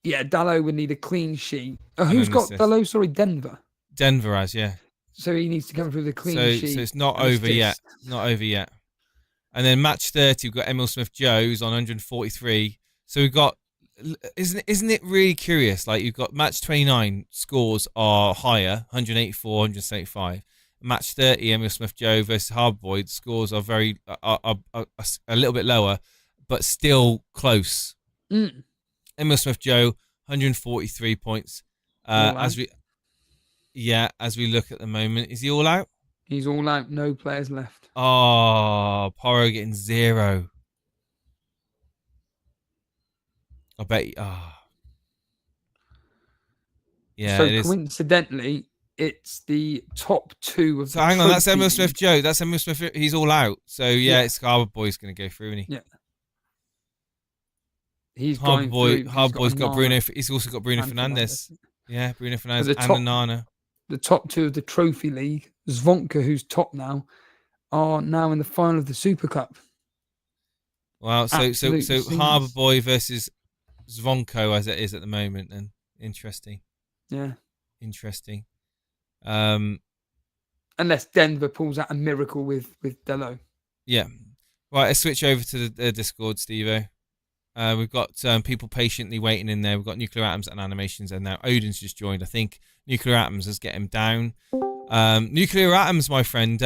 Yeah, Dallo would need a clean sheet. Who's got assist. Dallo? Sorry, Denver. Denver has, yeah. So he needs to come through the clean sheet. So it's not over yet. Not over yet. And then match 30, we've got Emil Smith-Joe, who's on 143. So we've got, isn't it really curious? Like you've got match 29 scores are higher, 184, 175. Match 30, Emil Smith-Joe versus Harbour Boy, the scores are are a little bit lower, but still close. Emil Smith-Joe, 143 points. As we look at the moment, is he all out? He's all out. No players left. Oh, Porro getting 0. I bet. Yeah. So coincidentally, it's the top 2 of. So hang on, that's Emil Smith-Joe. That's Emil Smith. He's all out. So it's Harbour Boy's going to go through, isn't he? Yeah. He's Harbour Boy's got Bruno. He's also got Bruno Fernandes. Yeah, Bruno Fernandes and Onana. The top 2 of the Trophy League, Zvonka, who's top now, are now in the final of the Super Cup. Wow, so Harbour Boy versus Zvonko as it is at the moment, then interesting. Yeah, interesting. Unless Denver pulls out a miracle with Dello. Yeah, right. Let's switch over to the Discord, Steve-O. We've got people patiently waiting in there. We've got Nuclear Atoms and Animations, and now Odin's just joined. I think Nuclear Atoms has get him down. Nuclear Atoms, my friend,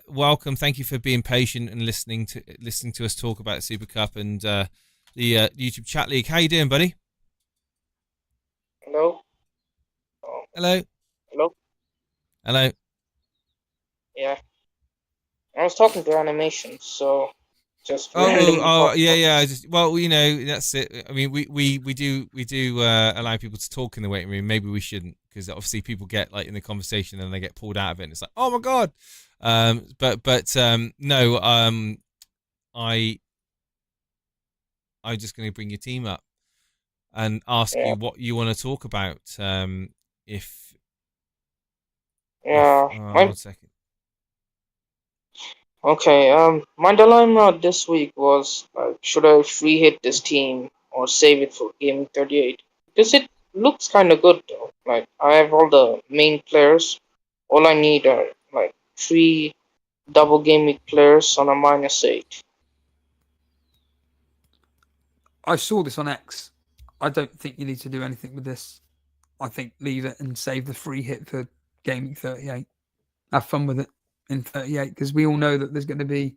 welcome. Thank you for being patient and listening to us talk about Super Cup and the YouTube chat league. How you doing, buddy? Hello. Hello. Hello. Hello. Yeah. I was talking to Animations, so. Just yeah. Well, you know, that's it. I mean, we do allow people to talk in the waiting room. Maybe we shouldn't, because obviously people get like in the conversation and they get pulled out of it, and it's like, oh my god. No. I'm just going to bring your team up and ask you what you want to talk about. If Yeah. 1 second. Okay. My dilemma this week was like, should I free hit this team or save it for Gaming 38? Because it looks kind of good though. Like I have all the main players. All I need are like 3 double game week players on a -8. I saw this on X. I don't think you need to do anything with this. I think leave it and save the free hit for Gaming 38. Have fun with it in 38 because we all know that there's going to be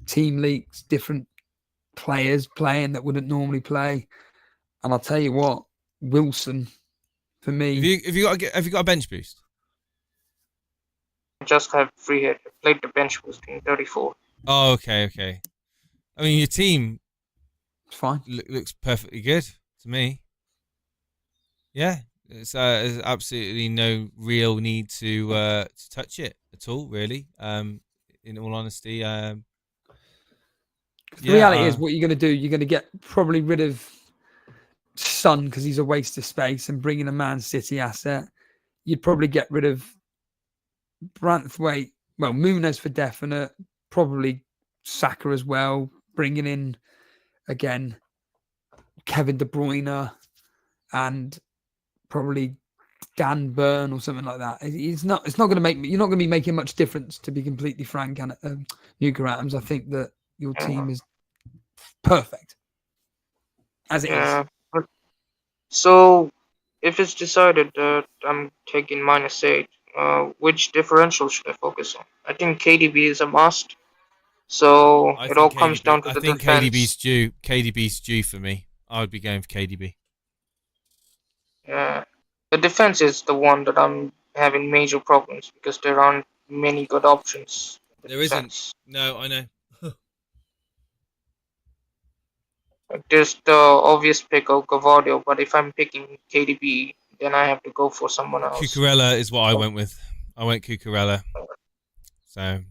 team leaks, different players playing that wouldn't normally play. And I'll tell you what, Wilson, for me. Have you got a bench boost? I just have free hit. I played the bench boost in 34. Oh, okay. I mean, your team It's fine. looks perfectly good to me. Yeah, there's absolutely no real need to touch it at all, really. In all honesty, The reality is, what you're going to do, you're going to get probably rid of Son because he's a waste of space and bring in a Man City asset. You'd probably get rid of Branthwaite. Well, Muniz for definite. Probably Saka as well. Bringing in again Kevin De Bruyne and probably Dan Burn or something like that. It's not going to make you're not going to be making much difference, to be completely frank. And Nuka Atoms, I think that your team is perfect as it is. So, if it's decided that I'm taking -8, which differential should I focus on? I think KDB is a must. So it all comes down to the defense. KDB's due for me. I would be going for KDB. Yeah, the defense is the one that I'm having major problems because there aren't many good options. There isn't. No, I know. There's the obvious pick of Gavardio, but if I'm picking KDB, then I have to go for someone else. Cucurella is what I went with. I went Cucurella. So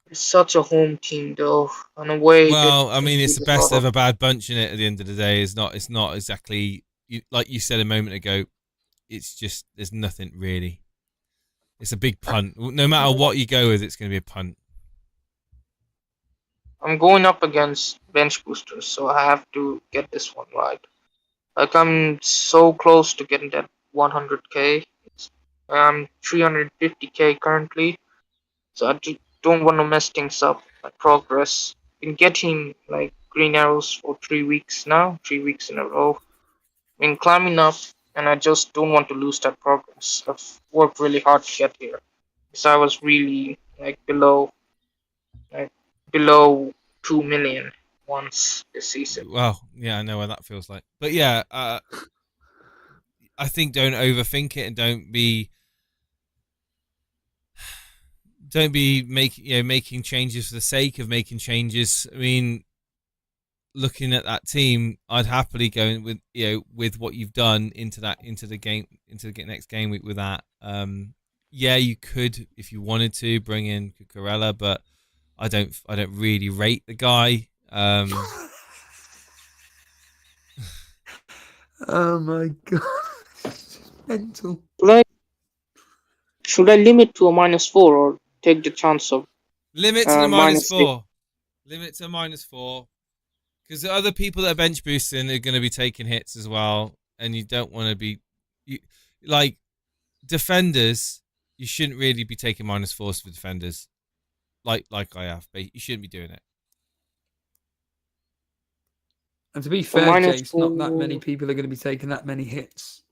it's such a home team, though. In a way. Well, I mean, it's the best ever bad bunch in it. At the end of the day, it's not exactly like you said a moment ago. It's just there's nothing really. It's a big punt. No matter what you go with, it's going to be a punt. I'm going up against bench boosters, so I have to get this one right. Like I'm so close to getting that 100k. I'm 350k currently, so I don't want to mess things up. My progress. Been getting like green arrows for 3 weeks now, 3 weeks in a row. Been climbing up, and I just don't want to lose that progress. I've worked really hard to get here, because I was really like below 2 million once this season. Well, yeah, I know what that feels like. But yeah, I think don't overthink it and don't be making changes for the sake of making changes. I mean, looking at that team, I'd happily go with with what you've done into the next game week with that. Yeah, you could if you wanted to bring in Cucurella, but I don't really rate the guy. Oh my god, mental. Should I limit to a -4 or take the chance of limit to the -4? Limit to -4 because the other people that are bench boosting are going to be taking hits as well, and you don't want to be like defenders. You shouldn't really be taking -4s for defenders. Like I have, but you shouldn't be doing it. And to be fair, Jace, not that many people are going to be taking that many hits.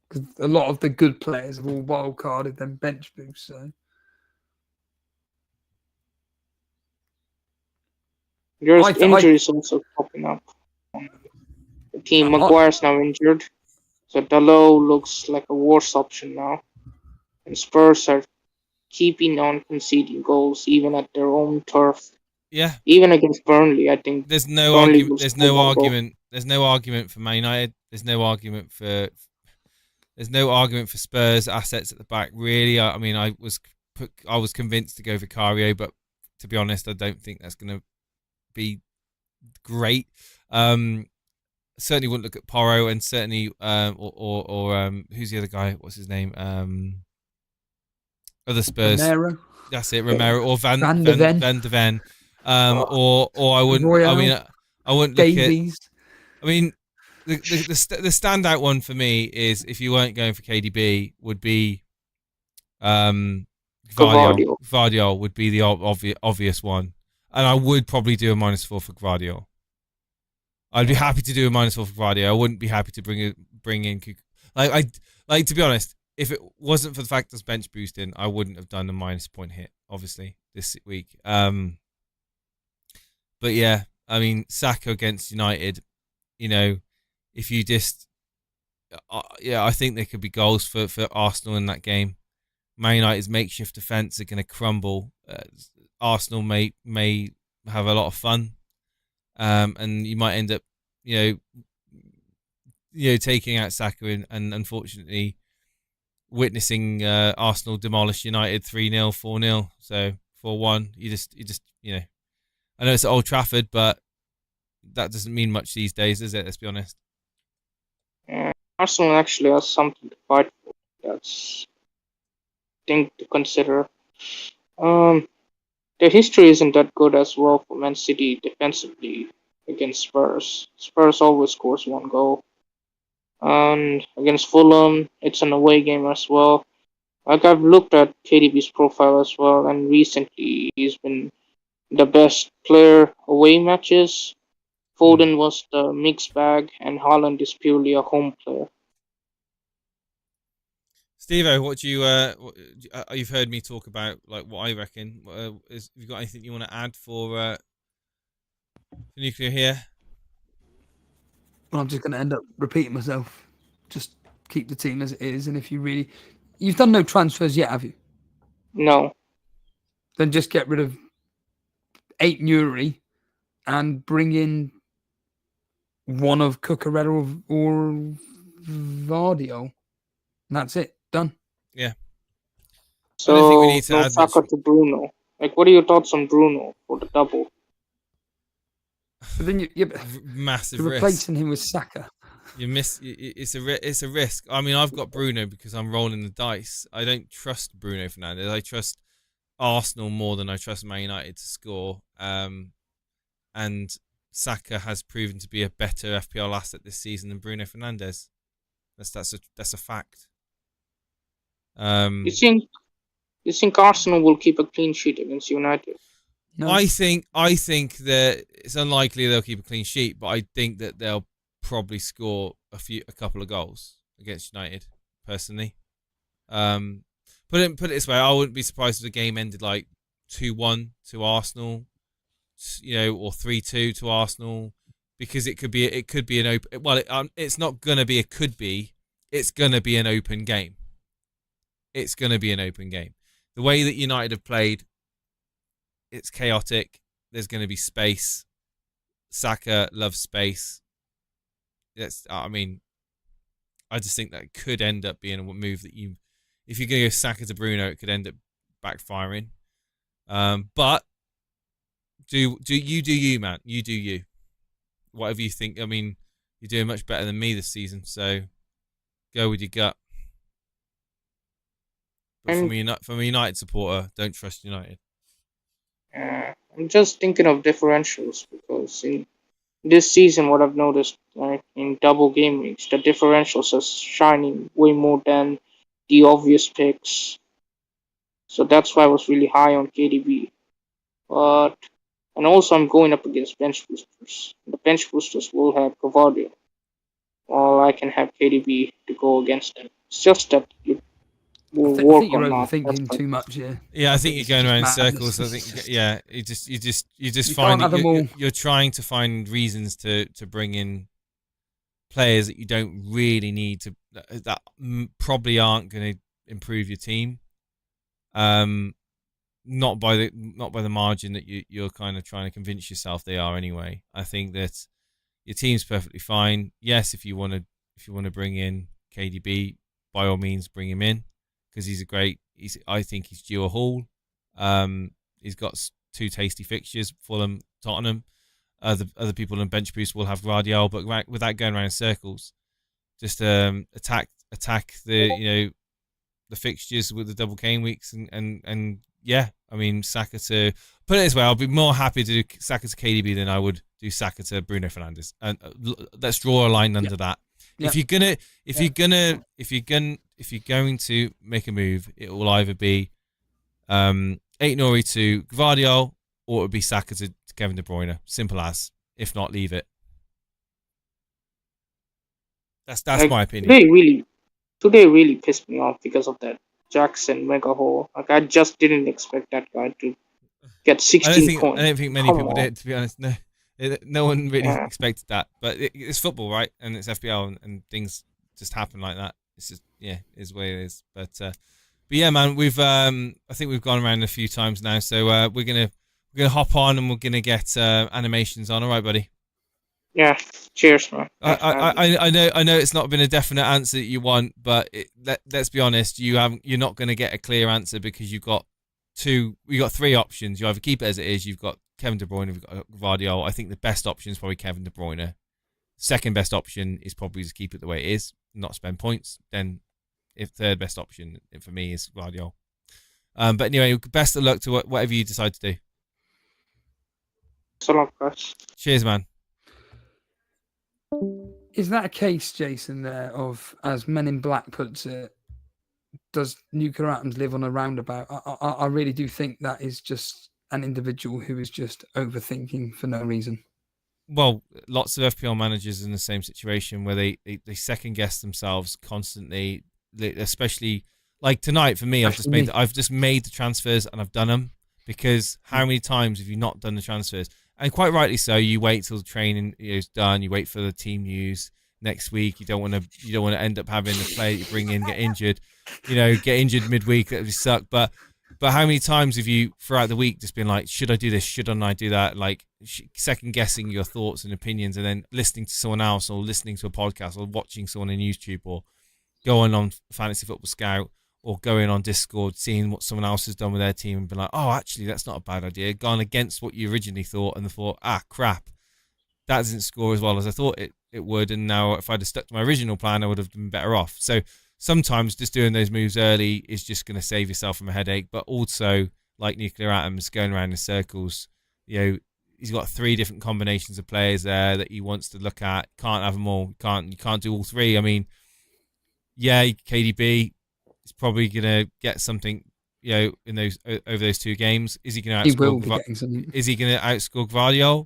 Because a lot of the good players have all wild carded them bench boosts. So there's injuries also popping up. The team Maguire's now injured, so Dalot looks like a worse option now. And Spurs are keeping on conceding goals even at their own turf. Yeah. Even against Burnley, I think there's no argument. There's no argument. There's no argument for Man United. There's no argument for Spurs assets at the back. Really, I mean, I was convinced to go Vicario, but to be honest, I don't think that's going to be great. Certainly wouldn't look at Porro, and certainly or who's the other guy? What's his name? Other Spurs. Romero, That's it, Romero or Van de Ven, de Ven. Or I wouldn't. Royale, I mean, I wouldn't look Davies. at. I mean, the standout one for me is, if you weren't going for KDB, would be Vardiol. Vardiol would be the obvious one, and I would probably do a -4 for Vardiol. I'd be happy to do a -4 for Vardiol. I wouldn't be happy to bring in to be honest. If it wasn't for the fact there's bench boosting, I wouldn't have done a -point hit, obviously, this week. But yeah, I mean, Saka against United, if you just, I think there could be goals for Arsenal in that game. Man United's makeshift defence are going to crumble. Arsenal may have a lot of fun, and you might end up, taking out Saka and unfortunately witnessing Arsenal demolish United 3-0, 4-0, so 4-1. You just, I know it's at Old Trafford, but that doesn't mean much these days, does it? Let's be honest. Arsenal actually has something to fight for. That's thing to consider. Their history isn't that good as well for Man City defensively against Spurs. Spurs always scores one goal. And against Fulham, it's an away game as well. Like, I've looked at KDB's profile as well, and recently he's been the best player away matches. Foden was the mixed bag, and Haaland is purely a home player. Steve-O, what do you? You've heard me talk about like what I reckon. Have you got anything you want to add for Nuclear here? Well, I'm just going to end up repeating myself. Just keep the team as it is, and if you've done no transfers yet, have you? No. Then just get rid of 8 Nuri and bring in one of Cucurella or Vardio. And that's it. Done. Yeah. So, I don't think we need to no add Saka to Bruno. Like, what are your thoughts on Bruno for the double? But then massive you're risk. replacing him with Saka. It's a risk. I mean, I've got Bruno because I'm rolling the dice. I don't trust Bruno Fernandes. I trust Arsenal more than I trust Man United to score. And Saka has proven to be a better FPL asset this season than Bruno Fernandes. That's a fact. You think Arsenal will keep a clean sheet against United? No. I think that it's unlikely they'll keep a clean sheet, but I think that they'll probably score a couple of goals against United. Personally, put it this way, I wouldn't be surprised if the game ended like 2-1 to Arsenal, or 3-2 to Arsenal, because it could be an open. Well, it's not gonna be a could be. It's gonna be an open game. It's gonna be an open game. The way that United have played, it's chaotic. There's going to be space. Saka loves space. I just think that could end up being a move that if you're going to go Saka to Bruno, it could end up backfiring. But do you, man. You do you. Whatever you think. I mean, you're doing much better than me this season, so go with your gut. But from a United supporter, don't trust United. I'm just thinking of differentials, because in this season, what I've noticed, in double game weeks, the differentials are shining way more than the obvious picks. So that's why I was really high on KDB. And also I'm going up against bench boosters. The bench boosters will have Gavardio, while I can have KDB to go against them. It's just that you will I work think you're on that. overthinking too much here. Yeah, I think you're going around in madness. circles. I think, you just You find can't have them all. you're trying to find reasons to bring in players that you don't really need to, that probably aren't going to improve your team. Not by the margin that you're kind of trying to convince yourself they are anyway. I think that your team's perfectly fine. Yes, if you want to bring in KDB, by all means bring him in, because I think he's due a haul. He's got 2 tasty fixtures, Fulham, Tottenham. other people in bench boost will have Guardiola, but without going around in circles, just attack the the fixtures with the double game weeks and yeah, I mean Saka to put it this way, I'll be more happy to do Saka to KDB than I would do Saka to Bruno Fernandes, and let's draw a line under that. If you're going to make a move, it will either be Nori to Gvardiol, or it would be Saka to Kevin De Bruyne. Simple as. If not, leave it. That's my opinion. Today really pissed me off because of that Jackson mega haul. Like, I just didn't expect that guy to get 16 points. I don't think many people did, to be honest. No one really expected that. But it's football, right? And it's FPL, and things just happen like that. It's just, is the way it is. But yeah, man, we've I think we've gone around a few times now, so we're gonna hop on and we're gonna get animations on. All right, buddy. Yeah. Cheers, man. I know it's not been a definite answer that you want, but let's be honest, you're not going to get a clear answer because you've got three options. You either keep it as it is. You've got Kevin De Bruyne, you've got Gvardiol. I think the best option is probably Kevin De Bruyne. Second best option is probably to keep it the way it is, not spend points. Then, if third best option for me is Gvardiol. But anyway, best of luck to whatever you decide to do. So long, guys. Cheers, man. Is that a case, Jason, there of, as Men in Black puts it, does nuclear atoms live on a roundabout? I really do think that is just an individual who is just overthinking for no reason. Well, lots of FPL managers in the same situation where they second guess themselves constantly, especially like tonight for me. I've just made the transfers and I've done them, because how many times have you not done the transfers? And quite rightly so. You wait till the training is done. You wait for the team news next week. You don't want to end up having the player you bring in get injured. Get injured midweek. That would just suck. But how many times have you throughout the week just been like, should I do this? Shouldn't I do that? Like second guessing your thoughts and opinions, and then listening to someone else, or listening to a podcast, or watching someone on YouTube, or going on Fantasy Football Scout, or going on Discord, seeing what someone else has done with their team and been like, oh, actually, that's not a bad idea. Gone against what you originally thought and thought, crap, that doesn't score as well as I thought it would. And now if I'd have stuck to my original plan, I would have been better off. So sometimes just doing those moves early is just going to save yourself from a headache. But also, like Nuclear Atoms, going around in circles, he's got 3 different combinations of players there that he wants to look at. Can't have them all. You can't do all 3. I mean, yeah, KDB is probably going to get something, in those over those 2 games. Is he going to outscore? He will be getting something. Is he going to outscore Gvardiol?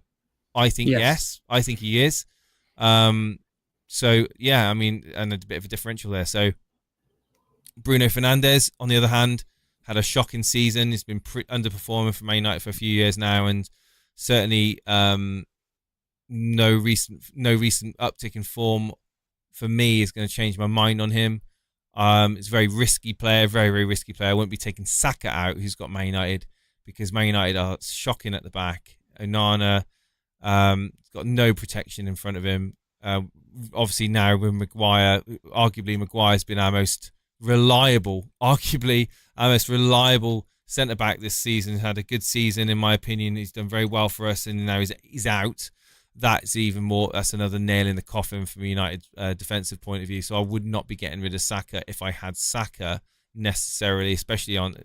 I think yes. I think he is. So yeah, I mean, and a bit of a differential there. So Bruno Fernandes, on the other hand, had a shocking season. He's been underperforming for Man United for a few years now, and certainly no recent uptick in form for me is going to change my mind on him. It's a very risky player, very, very risky player. I won't be taking Saka out, who's got Man United, because Man United are shocking at the back. Onana got no protection in front of him. Obviously now with Maguire, arguably Maguire's been our most reliable centre-back this season. He's had a good season, in my opinion. He's done very well for us, and now he's out. That's another nail in the coffin from a United defensive point of view. So I would not be getting rid of Saka if I had Saka necessarily, especially on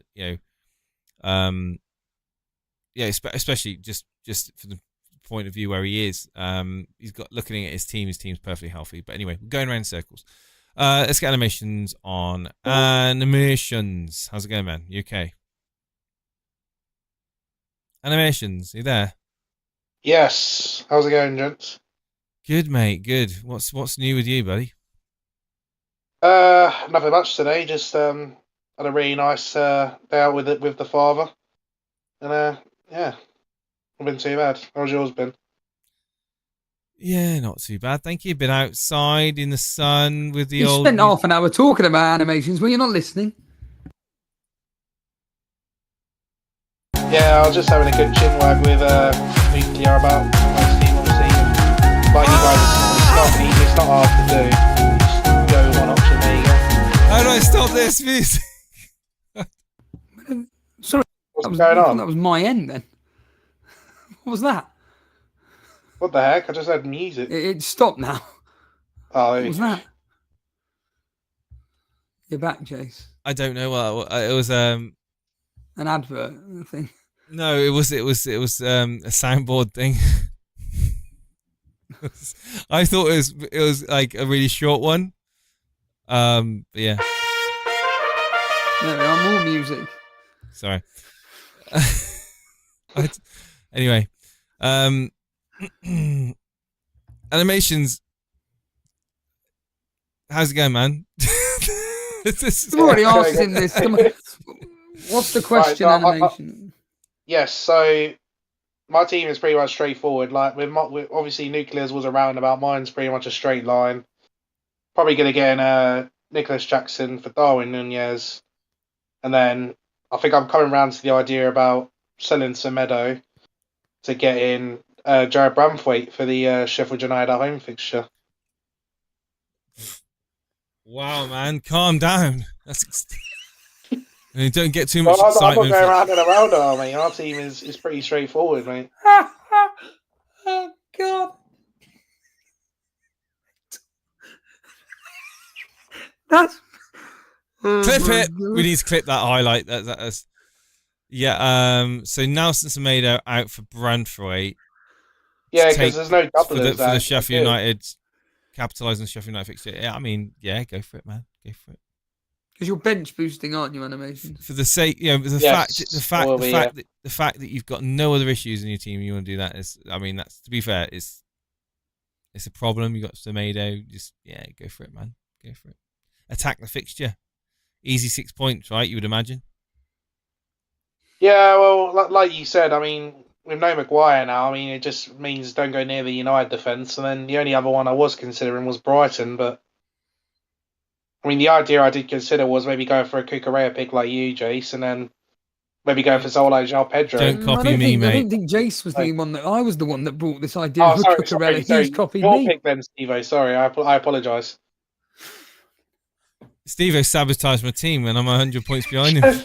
especially just from the point of view where he is. He's got, looking at his team's perfectly healthy. But anyway, we're going around in circles. Let's get animations on. Animations. How's it going, man? You okay? Animations, you there? Yes. How's it going, gents? Good, mate. Good. What's new with you, buddy? Nothing much today. Just had a really nice day out with the father, and yeah, not been too bad. How's yours been? Yeah, not too bad. Thank you. Been outside in the sun with the You old. spent half an hour talking about animations. Were you not listening? Yeah, I was just having a good chinwag with thier about my team, obviously. Like you guys, it's not hard to do. Just go with one option. There you go. How do I stop this music? Sorry, What's going on? that was my end then. What was that? What the heck? I just heard music. It stopped now. Oh, What was that? You're back, Jace. I don't know what it was. An advert thing. No, it was a soundboard thing. I thought it was like a really short one. But yeah. There we are, more music. Sorry. Anyway, animations. How's it going, man? We've already asked him this. Come on. What's the question, Right, animation? Yes, so my team is pretty much straightforward. Like with obviously Nuclear's was a roundabout. Mine's pretty much a straight line. Probably gonna get in Nicholas Jackson for Darwin Nunez, and then I think I'm coming around to the idea about selling Semedo to get in Jared Bramthwaite for the Sheffield United home fixture. Wow, man, calm down. And don't get too Well, much I'm not excitement. going round and around, mate. Our team is pretty straightforward, mate. Oh God! That's Clip it. We need to clip that highlight. That's yeah. So Nelson Semedo out for Brandthwaite. Yeah, because there's no for doublers the Sheffield United, capitalising the Sheffield United fixture. Yeah, I mean, yeah, go for it, man. Go for it. Because you're bench boosting, aren't you, animation? For the sake, the fact that you've got no other issues in your team, you want to do that is, I mean, that's, to be fair, it's a problem. You got Semedo, just go for it, man. Go for it. Attack the fixture. Easy 6 points, right? You would imagine. Yeah, well, like you said, I mean, with no Maguire now, I mean, it just means don't go near the United defence. And then the only other one I was considering was Brighton, but I mean, the idea I did consider was maybe going for a Cucurella pick like you, Jace, and then maybe going for Zola João Pedro. Don't copy me, mate. I don't think Jace was the one that I was the one that brought this idea Oh, of sorry. He's copied Your me. pick then, Steve. Sorry, I apologise. Steve sabotaged my team when I'm 100 points behind him.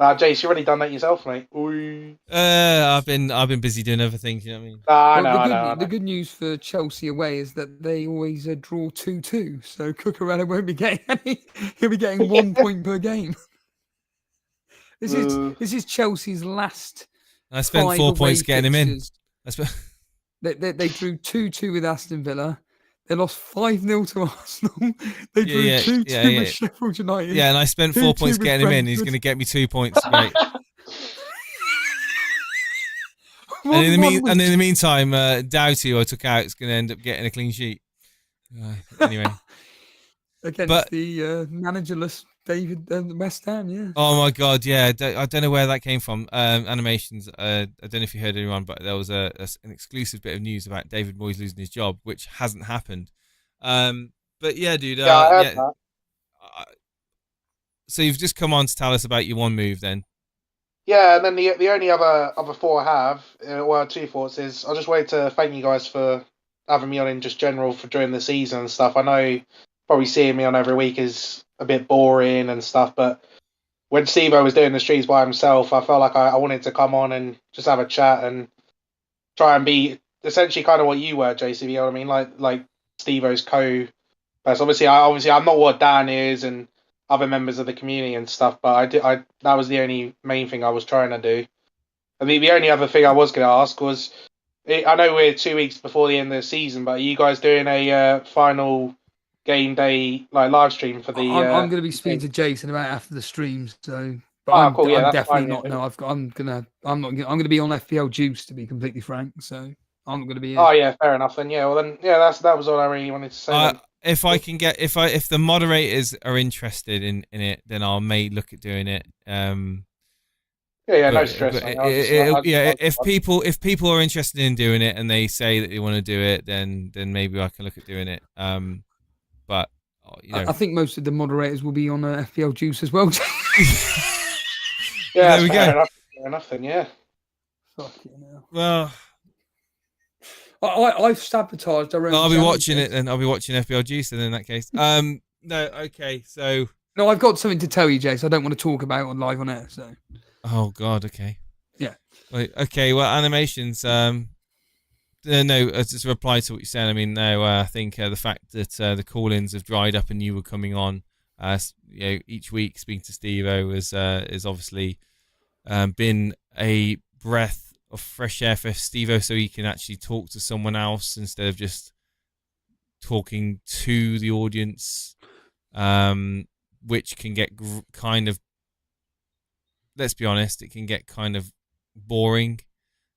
Jace, you already done that yourself, mate. Ooh. I've been busy doing other things. You know what I mean? No. The good news for Chelsea away is that they always draw 2-2, so Cucurella won't be getting any. He'll be getting 1 point per game. This is Chelsea's last. I spent 4 points getting fixtures. him in. They drew 2-2 with Aston Villa. They lost 5-0 to Arsenal. They drew 2-2 with Sheffield United. Yeah, and I spent 4 points getting him in. He's going to get me 2 points. Great. And in the meantime, Doughty, who I took out, is going to end up getting a clean sheet. Anyway. Against the managerless David West Ham, yeah. Oh my God, yeah. I don't know where that came from. Animations. I don't know if you heard anyone, but there was an exclusive bit of news about David Moyes losing his job, which hasn't happened. But yeah, dude. I heard that. So you've just come on to tell us about your one move, then. Yeah, and then the only other thought I have, two thoughts, is I just wanted to thank you guys for having me on in just general for during the season and stuff. I know probably seeing me on every week is a bit boring and stuff, but when Steve-O was doing the streets by himself, I felt like I wanted to come on and just have a chat and try and be essentially kind of what you were, JCB, you know what I mean? Like Steve-O's co-host. Obviously I'm not what Dan is and other members of the community and stuff, but that was the only main thing I was trying to do. And the only other thing I was going to ask was, I know we're 2 weeks before the end of the season, but are you guys doing a final game day live stream for the? I'm going to be speaking to Jason about after the streams, so. But cool. Yeah, I'm that's definitely fine, not. No, I'm going to be on FPL Juice, to be completely frank. So I'm not going to be. Oh yeah, fair enough. Then that was all I really wanted to say. If I can get if the moderators are interested in it, then I may look at doing it. No stress. If people are interested in doing it and they say that they want to do it, then maybe I can look at doing it. But I think most of the moderators will be on FPL Juice as well. Yeah, there we go. Fair enough then, yeah. Well, I've sabotaged our own. I'll be watching it, and I'll be watching FPL Juice. Then in that case, no, okay, so no, I've got something to tell you, Jace. I don't want to talk about it live on air. So, oh God, okay. Yeah. Right, okay, well, animations. No, as a reply to what you said, I mean, no, I think the fact that the call-ins have dried up and you were coming on, each week speaking to Steve-O is obviously been a breath of fresh air for Steve-O, so he can actually talk to someone else instead of just talking to the audience, which can get kind of, let's be honest, it can get kind of boring.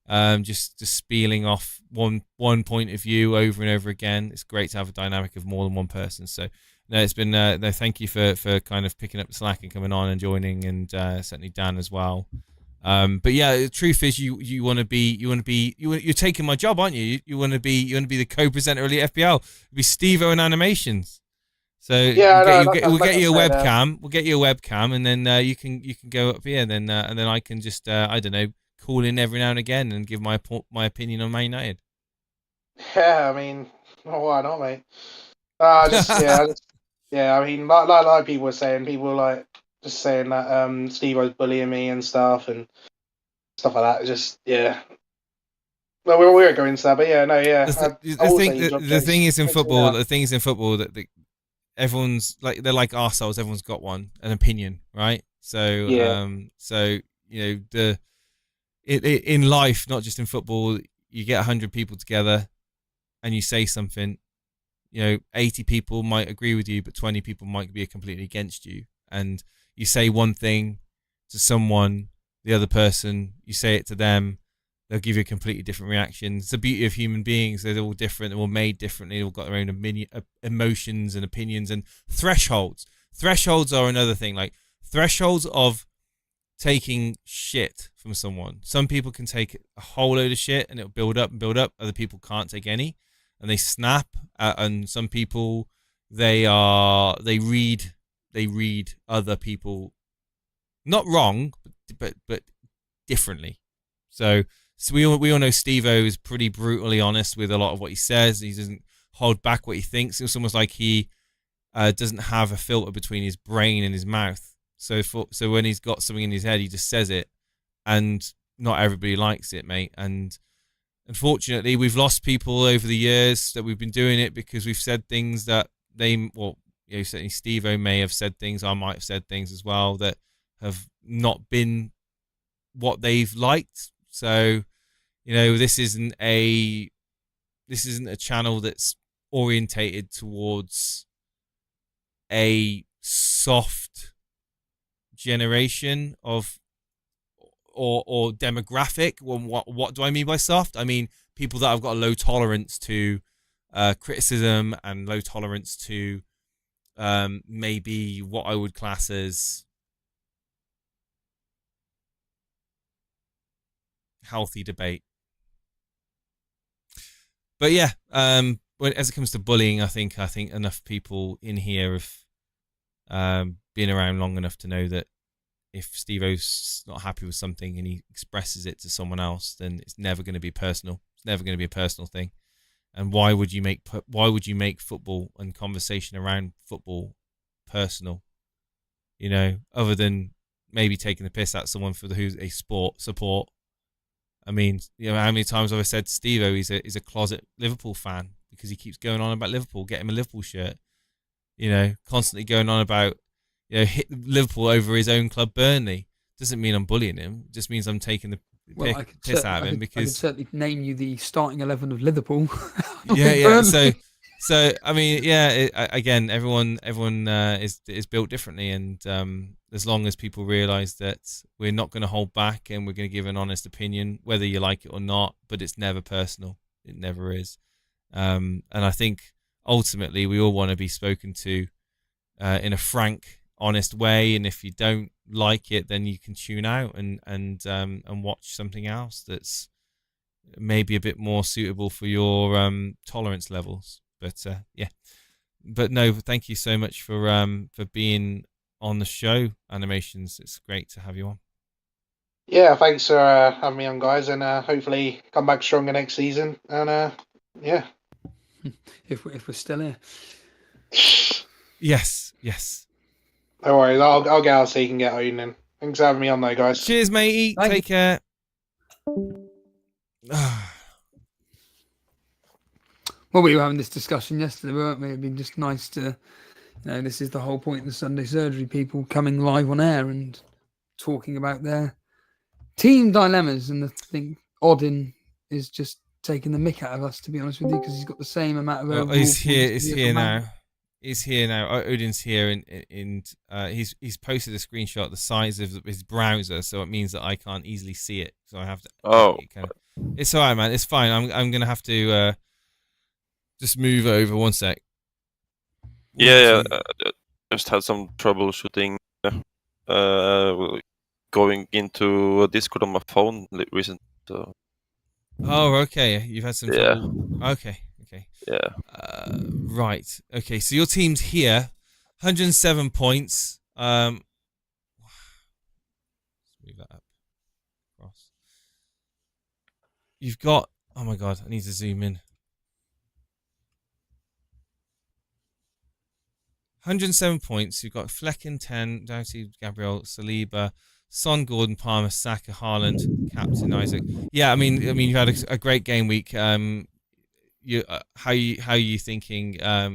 Just spieling off one point of view over and over again. It's great to have a dynamic of more than one person. So no, it's been no. Thank you for kind of picking up the slack and coming on and joining, and certainly Dan as well. But yeah, the truth is, you want to be you're taking my job, aren't you? You want to be the co-presenter of Elite FPL. It'll be Steve-O and animations. So Yeah, we'll get you a webcam. We'll get you a webcam, and then you can go up here, and then I can just I don't know, call in every now and again and give my opinion on Man United. Yeah, I mean, why not, mate? I mean, like people were saying, people were like just saying that Steve was bullying me and stuff and stuff like that. Just Well, we won't go into that, but The thing is in football that everyone's like, they're like arseholes. Everyone's got an opinion, right? So in life, not just in football, you get 100 people together and you say something, 80 people might agree with you, but 20 people might be completely against you. And you say one thing to someone, the other person, you say it to them, they'll give you a completely different reaction. It's the beauty of human beings. They're all different. They're all made differently. They've all got their own emotions and opinions and thresholds. Thresholds are another thing, like thresholds of taking shit from someone. Some people can take a whole load of shit and it'll build up and build up. Other people can't take any and they snap. And some people, they read other people not wrong, but differently. So we all know Steve-O is pretty brutally honest with a lot of what he says. He doesn't hold back what he thinks. It's almost like he doesn't have a filter between his brain and his mouth. So when he's got something in his head, he just says it, and not everybody likes it, mate. And unfortunately, we've lost people over the years that we've been doing it because we've said things that certainly Steve-O may have said things, I might have said things as well that have not been what they've liked. So, this isn't a channel that's orientated towards a soft generation of or demographic. Well, what do I mean by soft? I mean people that have got a low tolerance to criticism and low tolerance to maybe what I would class as healthy debate. But yeah, as it comes to bullying, I think enough people in here have been around long enough to know that if Steve-O's not happy with something and he expresses it to someone else, then it's never going to be personal. It's never going to be a personal thing. And why would you make football and conversation around football personal? Other than maybe taking the piss out of someone for who's a sport support. I mean, how many times have I said to Steve-O he's a closet Liverpool fan because he keeps going on about Liverpool, get him a Liverpool shirt. Constantly going on about hit Liverpool over his own club Burnley. Doesn't mean I'm bullying him. It just means I'm taking the piss out of him because I could certainly name you the starting 11 of Liverpool. yeah. So I mean, again, everyone is built differently, and as long as people realise that we're not going to hold back and we're going to give an honest opinion, whether you like it or not, but it's never personal. It never is. And I think ultimately we all want to be spoken to in a frank, honest way. And if you don't like it, then you can tune out and watch something else that's maybe a bit more suitable for your tolerance levels. But but no, thank you so much for being on the show, Animations. It's great to have you on. Yeah, thanks for having me on, guys, and hopefully come back stronger next season. And if we're still here. Yes. No worries, I'll get out so you can get Odin in. Thanks for having me on, though, guys. Cheers, matey. Take care. Well, we were having this discussion yesterday, weren't we? It'd be just nice to, this is the whole point of the Sunday Surgery, people coming live on air and talking about their team dilemmas. And I think Odin is just taking the mick out of us, to be honest with you, because he's got the same amount of overall he's here. points He's as here Man. now. He's here now. Odin's here, and he's posted a screenshot of the size of his browser, so it means that I can't easily see it. So I have to. Oh, it's alright, man. It's fine. I'm gonna have to just move over 1 sec. yeah. Just had some troubleshooting. Going into a Discord on my phone recently. So. Oh, okay. You've had some trouble. Okay. Yeah. Right. Okay. So your team's here, 107 points. Let's move that up. Across. You've got. Oh my god! I need to zoom in. 107 points. You've got Flecken 10, Doughty, Gabriel, Saliba, Son, Gordon, Palmer, Saka, Haaland, Captain Isaac. Yeah, I mean, you've had a great game week. How you thinking? How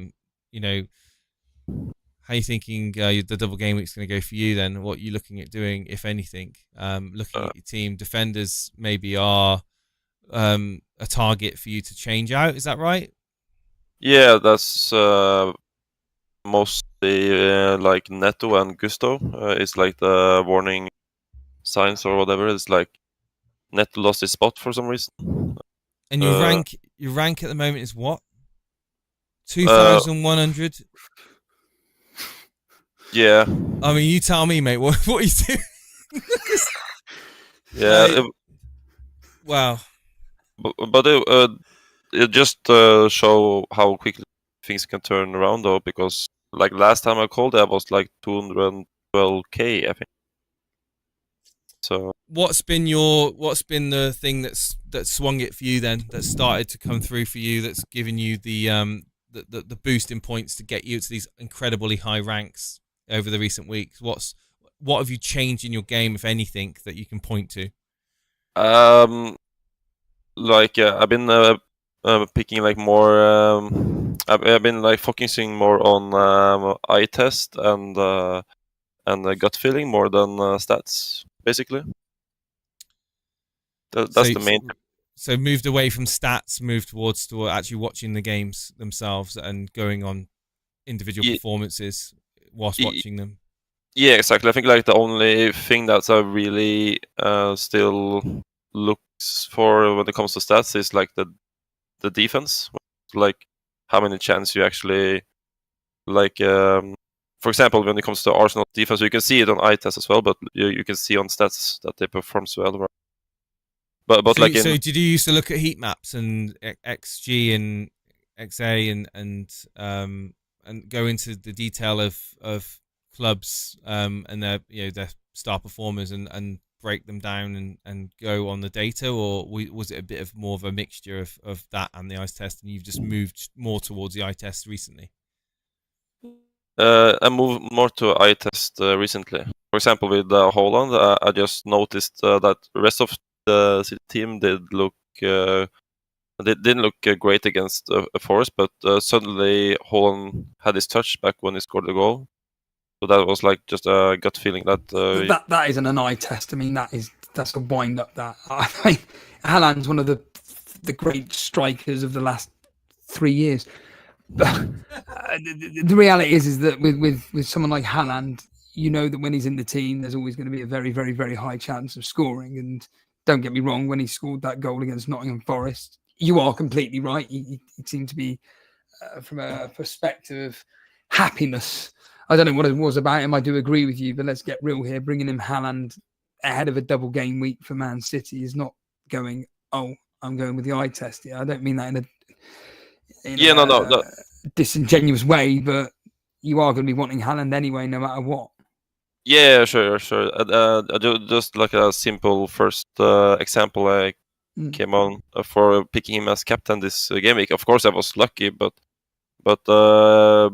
you thinking the double game week's going to go for you? Then, what you looking at doing, if anything? Looking at your team, defenders maybe are a target for you to change out. Is that right? Yeah, that's mostly like Neto and Gusto. It's like the warning signs or whatever. It's like Neto lost his spot for some reason. And your rank at the moment is what? 2,100. Yeah. I mean, you tell me, mate. What are you doing? Yeah. Wow. But it just show how quickly things can turn around, though, because like last time I called, I was like 212k, I think. So what's been the thing that swung it for you then? That started to come through for you? That's given you the boost in points to get you to these incredibly high ranks over the recent weeks? What have you changed in your game, if anything, that you can point to? I've been picking like more. I've been like focusing more on eye test and gut feeling more than stats, basically. That's the main. So moved away from stats, moved towards actually watching the games themselves and going on individual performances whilst watching them. Yeah, exactly. I think like the only thing that I really still looks for when it comes to stats is like the defense, like how many chances you actually like. For example, when it comes to Arsenal defense, you can see it on eye test as well, but you can see on stats that they perform well. Right? But so, like so did you used to look at heat maps and XG and XA and go into the detail of clubs and their their star performers and break them down and go on the data, or was it a bit of more of a mixture of that and the eye test, and you've just moved more towards the eye test recently? I moved more to eye test recently. For example, with Holland, I just noticed that the rest of the team didn't look great against Forest, but suddenly Holland had his touch back when he scored the goal. So that was like just a gut feeling that that isn't an eye test. I mean, that's a wind up. That I mean, Haaland's one of the great strikers of the last 3 years. But the reality is that with someone like Haaland, you know that when he's in the team, there's always going to be a very, very, very high chance of scoring. And don't get me wrong, when he scored that goal against Nottingham Forest, you are completely right. He seemed to be, from a perspective of happiness, I don't know what it was about him. I do agree with you, but let's get real here. Bringing him Haaland ahead of a double game week for Man City is not going, oh, I'm going with the eye test here. I don't mean that in a disingenuous way, but you are going to be wanting Haaland anyway, no matter what. Yeah, sure. I do just like a simple first example. I came on for picking him as captain this game week. Of course, I was lucky, but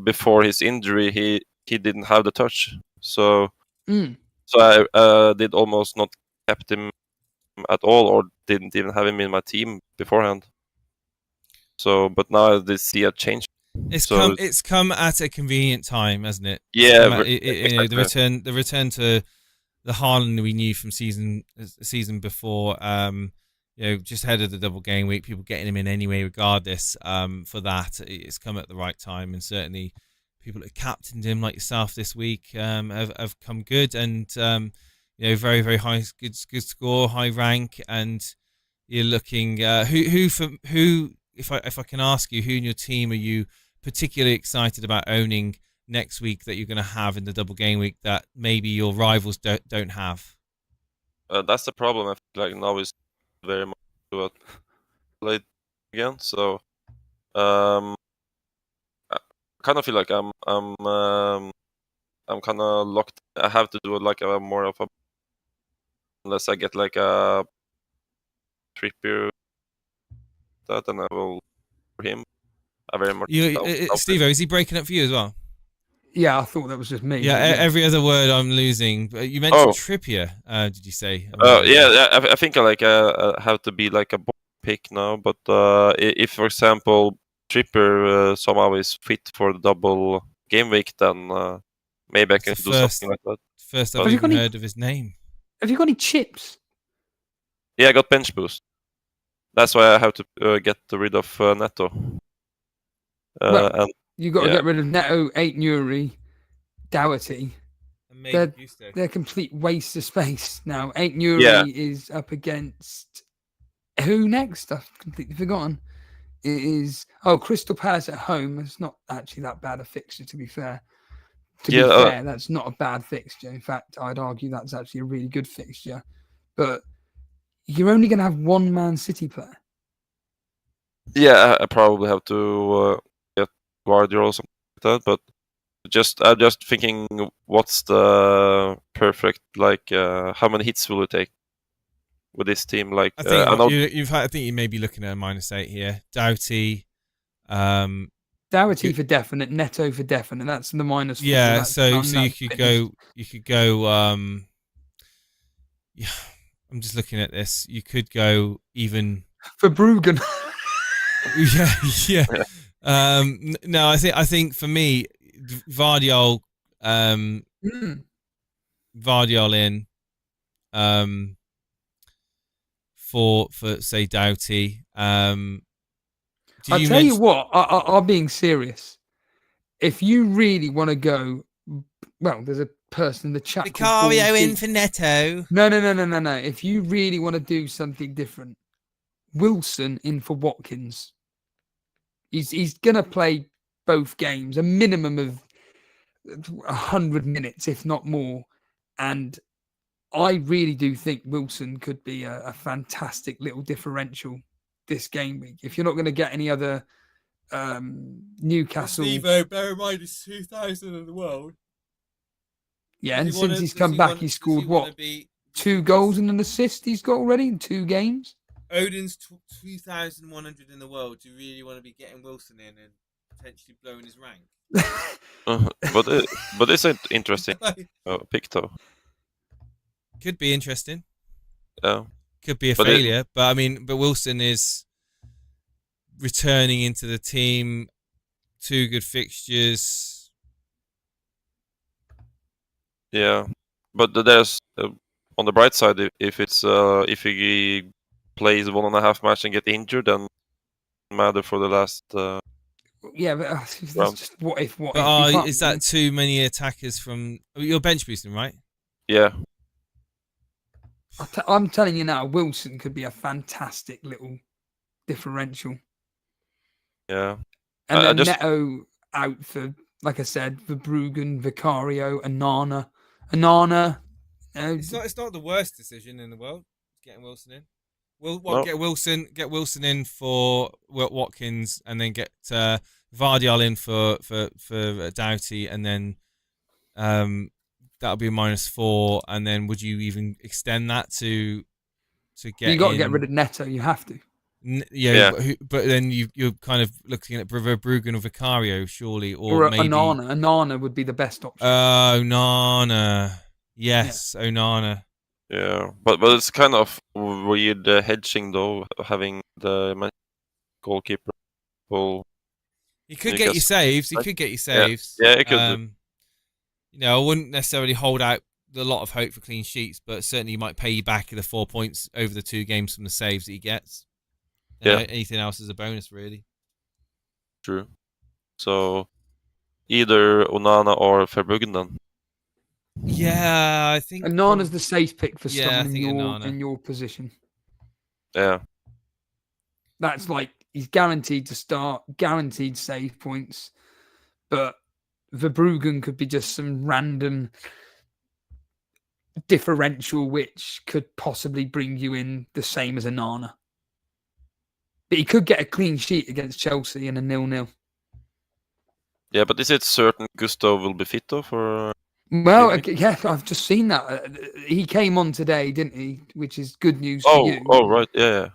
before his injury, he didn't have the touch, so I did almost not kept him at all, or didn't even have him in my team beforehand. So, but now I did see a change. It's come at a convenient time, hasn't it? Yeah, the return to the Haaland we knew from season before. Just ahead of the double game week, people getting him in anyway, regardless. For that, it's come at the right time, and certainly people that captained him like yourself this week have come good, and very very high, good score, high rank, and you're looking who. If I can ask you, who in your team are you particularly excited about owning next week that you're going to have in the double game week that maybe your rivals don't have? That's the problem. I feel like now is very much late again. So I kind of feel like I'm kind of locked. I have to do it like a more of a, unless I get like a Trippier that, and I will for him. I very much. Steve, is he breaking up for you as well? Yeah, I thought that was just me. Yeah, every other word I'm losing. You mentioned Trippier. Did you say? I think I have to be like a pick now. But if, for example, Trippier somehow is fit for the double game week, then maybe I can do something like that. First I've even heard of his name. Have you got any chips? Yeah, I got bench boost. That's why I have to get rid of Neto. And you got to get rid of Neto, 8 Nuri, Doherty. They're complete waste of space now. 8 Nuri is up against who next? I've completely forgotten. It is Crystal Palace at home. It's not actually that bad a fixture, to be fair. To be fair, that's not a bad fixture. In fact, I'd argue that's actually a really good fixture. But you're only going to have one Man City player. Yeah, I probably have to get Guardiola or something like that. But I'm just thinking, what's the perfect how many hits will it take with this team? Like, I think you may be looking at a -8 here. Doughty. Doherty for definite, Neto for definite. That's the -4. Yeah, so you could go. Yeah, I'm just looking at this. You could go even for Bruggen. yeah. No, I think for me, Vardiol in, for say Doughty. I'll tell you what, I'm being serious. If you really want to go, well, there's a person in the chat. Vicario in for Neto. No. If you really want to do something different, Wilson in for Watkins. He's gonna play both games, a minimum of 100 minutes, if not more. And I really do think Wilson could be a fantastic little differential this game week. If you're not going to get any other Newcastle... Steve-O, bear in mind, it's 2,000 in the world. Yeah, and since he's come back, he scored, 2 goals and an assist he's got already in 2 games? Odin's 2,100 in the world. Do you really want to be getting Wilson in and potentially blowing his rank? But it's an interesting pick, though. Could be interesting. Yeah. Could be a failure, but Wilson is returning into the team. 2 good fixtures. Yeah, but there's on the bright side, if he plays 1.5 match and get injured, then matter for the last. Yeah, but that's just what if? Is that too many attackers from? You're bench boosting, right? Yeah. I'm telling you now, Wilson could be a fantastic little differential. Yeah. And then Neto out for, like I said, for Bruggen, Vicario, Anana. It's not the worst decision in the world, getting Wilson in. Get Wilson in for Watkins, and then get Vardiol in for Doughty, and then that'll be a -4. And then would you even extend that to get? You got to get rid of Neto. You have to. But then you're kind of looking at Bruggen or Vicario, surely, or maybe Onana. Onana would be the best option. Onana, yes, yeah. Onana. Yeah, but it's kind of weird hedging though, having the goalkeeper pull. He could get you saves. He right? could get you saves. Yeah, it could do. You know, I wouldn't necessarily hold out a lot of hope for clean sheets, but certainly he might pay you back the 4 points over the 2 games from the saves that he gets. Yeah. Anything else is a bonus, really. True. So either Onana or Verbruggen then. Yeah, I think Onana's the safe pick for Yeah, I someone think Onana. in your position. Yeah. That's like he's guaranteed to start, guaranteed save points, but Verbruggen could be just some random differential which could possibly bring you in the same as Onana. But he could get a clean sheet against Chelsea and a 0-0. Yeah, but is it certain Gusto will be fit though for? Well, yeah, I've just seen that. He came on today, didn't he? Which is good news for you. Oh, right, yeah.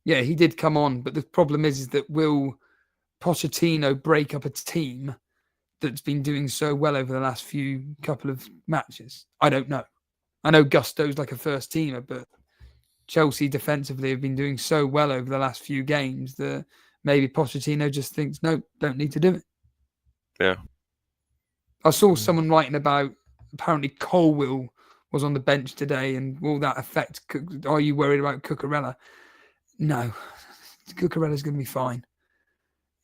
Yeah, he did come on, but the problem is that will Pochettino break up a team that's been doing so well over the last couple of matches? I don't know. I know Gusto's like a first teamer, but Chelsea defensively have been doing so well over the last few games that maybe Pochettino just thinks, no, don't need to do it. Yeah. I saw someone writing about apparently Colwill was on the bench today, and will that affect? Are you worried about Cucurella? No, Cucurella's going to be fine.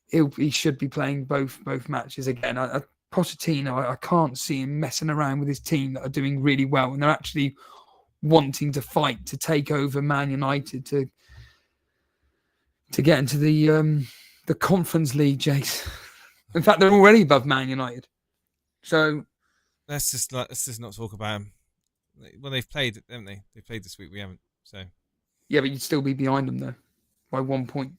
He should be playing both matches again. Pochettino, I can't see him messing around with his team that are doing really well, and they're actually wanting to fight to take over Man United to get into the Conference League, Jace. In fact, they're already above Man United. So let's just not talk about them. Well, they've played, haven't they? They played this week. We haven't. So yeah, but you'd still be behind them though by 1 point.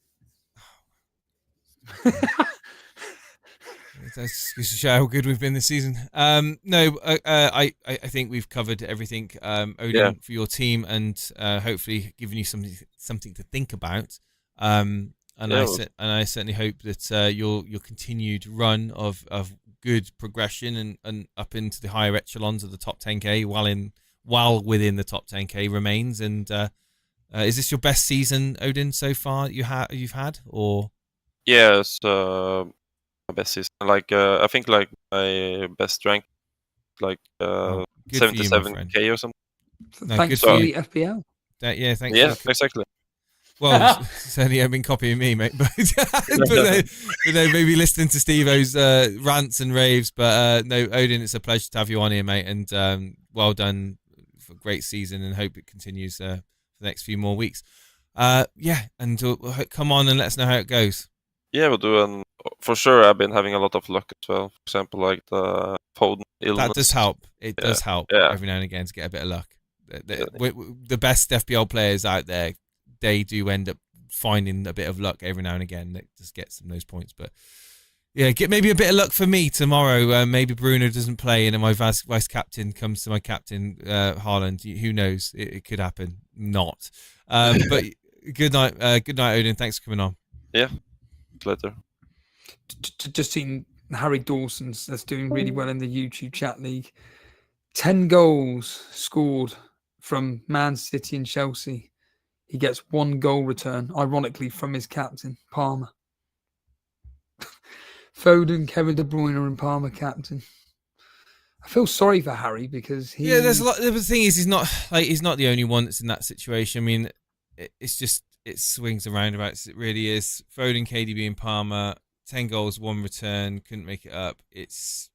That's just to show how good we've been this season. No, I think we've covered everything, Odin, for your team, and hopefully given you something to think about. And I certainly hope that your continued run of good progression and up into the higher echelons of the top 10k while within the top 10k remains. And is this your best season, Odin, so far you've had, or? Yes, my best season. Like I think like my best rank, like 77k or something. Thanks for Elite FPL. Yeah, thanks. Yeah, exactly. Well, certainly I've been copying me, mate. But they maybe listening to Steve-O's rants and raves. But no, Odin, it's a pleasure to have you on here, mate. And well done for a great season, and hope it continues for the next few more weeks. Yeah, and come on and let us know how it goes. Yeah, we'll do. And for sure, I've been having a lot of luck as well. For example, like the Odin illness. That does help. It does help every now and again to get a bit of luck. The best FPL players out there, they do end up finding a bit of luck every now and again that just gets them those points. But yeah, get maybe a bit of luck for me tomorrow. Maybe Bruno doesn't play and my vice captain comes to my captain, Haaland. Who knows? It could happen. Not. But good night, Odin. Thanks for coming on. Yeah. Later. Just seen Harry Dawson's that's doing really well in the YouTube chat league. 10 goals scored from Man City and Chelsea. He gets 1 goal return, ironically, from his captain, Palmer. Foden, Kevin De Bruyne and Palmer captain. I feel sorry for Harry because he... Yeah, there's a lot. The thing is, he's not the only one that's in that situation. I mean, it's just... It swings and roundabouts. It really is. Foden, KDB, and Palmer, 10 goals, 1 return. Couldn't make it up. It's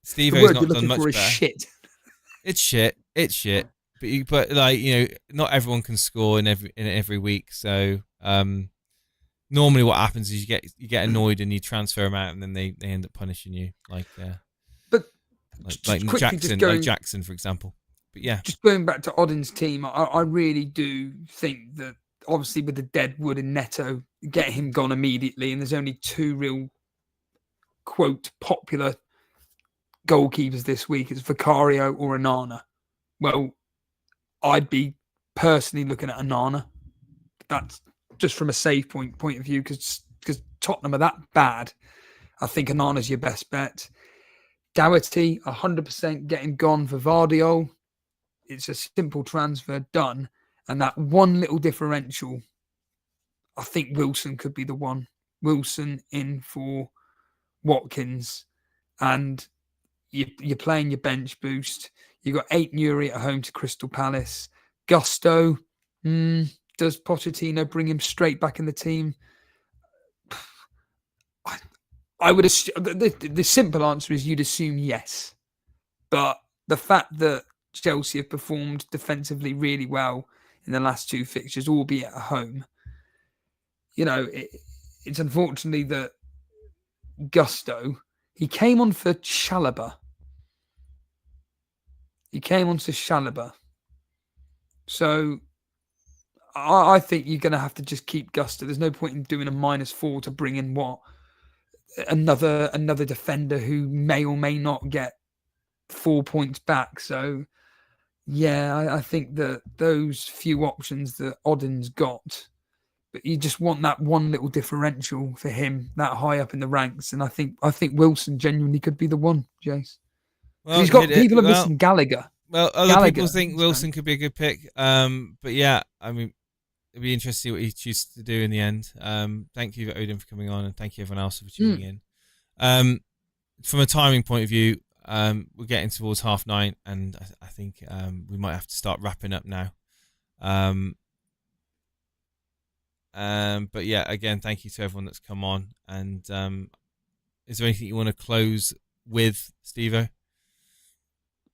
Steve-O's not done much better. Shit. It's shit. But like, you know, not everyone can score in every week. So normally what happens is you get annoyed and you transfer them out, and then they end up punishing you. Like Jackson, for example. But yeah, just going back to Odin's team, I really do think that obviously with the dead wood and Neto, get him gone immediately, and there's only 2 real quote popular goalkeepers this week. It's Vicario or Onana. Well, I'd be personally looking at Onana. That's just from a save point of view, because Tottenham are that bad I think Onana's your best bet. Doherty, 100% get him gone for Vardiol. It's a simple transfer done. And that one little differential, I think Wilson could be the one. Wilson in for Watkins. And you're playing your bench boost. You've got 8 Nuri at home to Crystal Palace. Gusto, does Pochettino bring him straight back in the team? I would assume the simple answer is you'd assume yes. But the fact that Chelsea have performed defensively really well in the last 2 fixtures, albeit at home, it's unfortunately that Gusto, he came on for Chalobah. So I think you're going to have to just keep Gusto. There's no point in doing a -4 to bring in another defender who may or may not get 4 points back. So yeah, I think that those few options that Odin's got, but you just want that one little differential for him that high up in the ranks. And I think Wilson genuinely could be the one, Jace. Well, he's got people are missing Gallagher. Well, other people think Wilson could be a good pick. But yeah, I mean, it'd be interesting to see what he chooses to do in the end. Thank you, Odin, for coming on, and thank you everyone else for tuning in. From a timing point of view, we're getting towards 9:30, and I think we might have to start wrapping up now. But yeah, again, thank you to everyone that's come on. And is there anything you want to close with, Steve-O?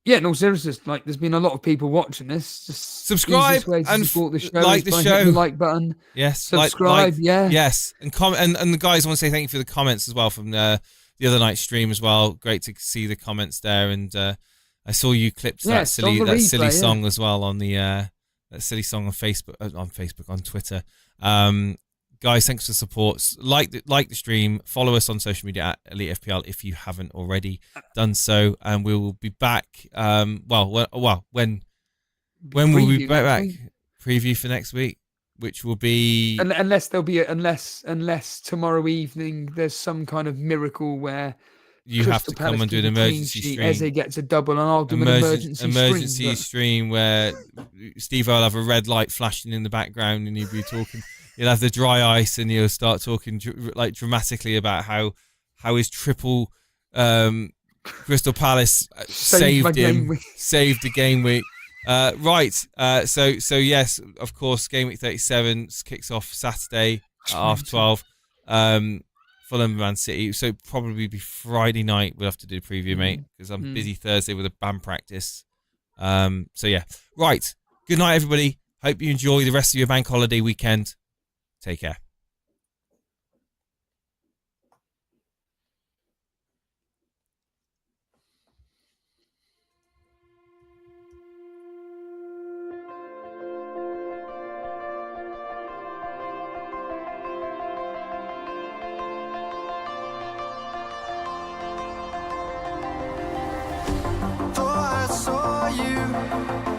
Yeah, no, seriously, like there's been a lot of people watching this. Just subscribe and support the show. Like the show. The like button. Yes. Subscribe. Yeah. Yes, and comment. And the guys, I want to say thank you for the comments as well from the other night's stream as well. Great to see the comments there. And I saw you clipped that silly song as well on the that silly song on Facebook, on Twitter. Guys, thanks for the support. Like the stream. Follow us on social media at Elite FPL if you haven't already done so. And we will be back. When will we be back? Preview for next week, which will be unless tomorrow evening there's some kind of miracle where you have to come and do an emergency stream. Eze gets a double, and I'll do an emergency stream where Steve will have a red light flashing in the background, and he'll be talking. You'll have the dry ice, and you'll start talking like dramatically about how his triple Crystal Palace saved the game week. Right. So yes, of course, game week 37 kicks off Saturday at 12:30. Fulham Man City. So probably be Friday night. We'll have to do a preview, mate, because I'm busy Thursday with a band practice. So yeah. Right. Good night, everybody. Hope you enjoy the rest of your bank holiday weekend. Take care. Thought I saw you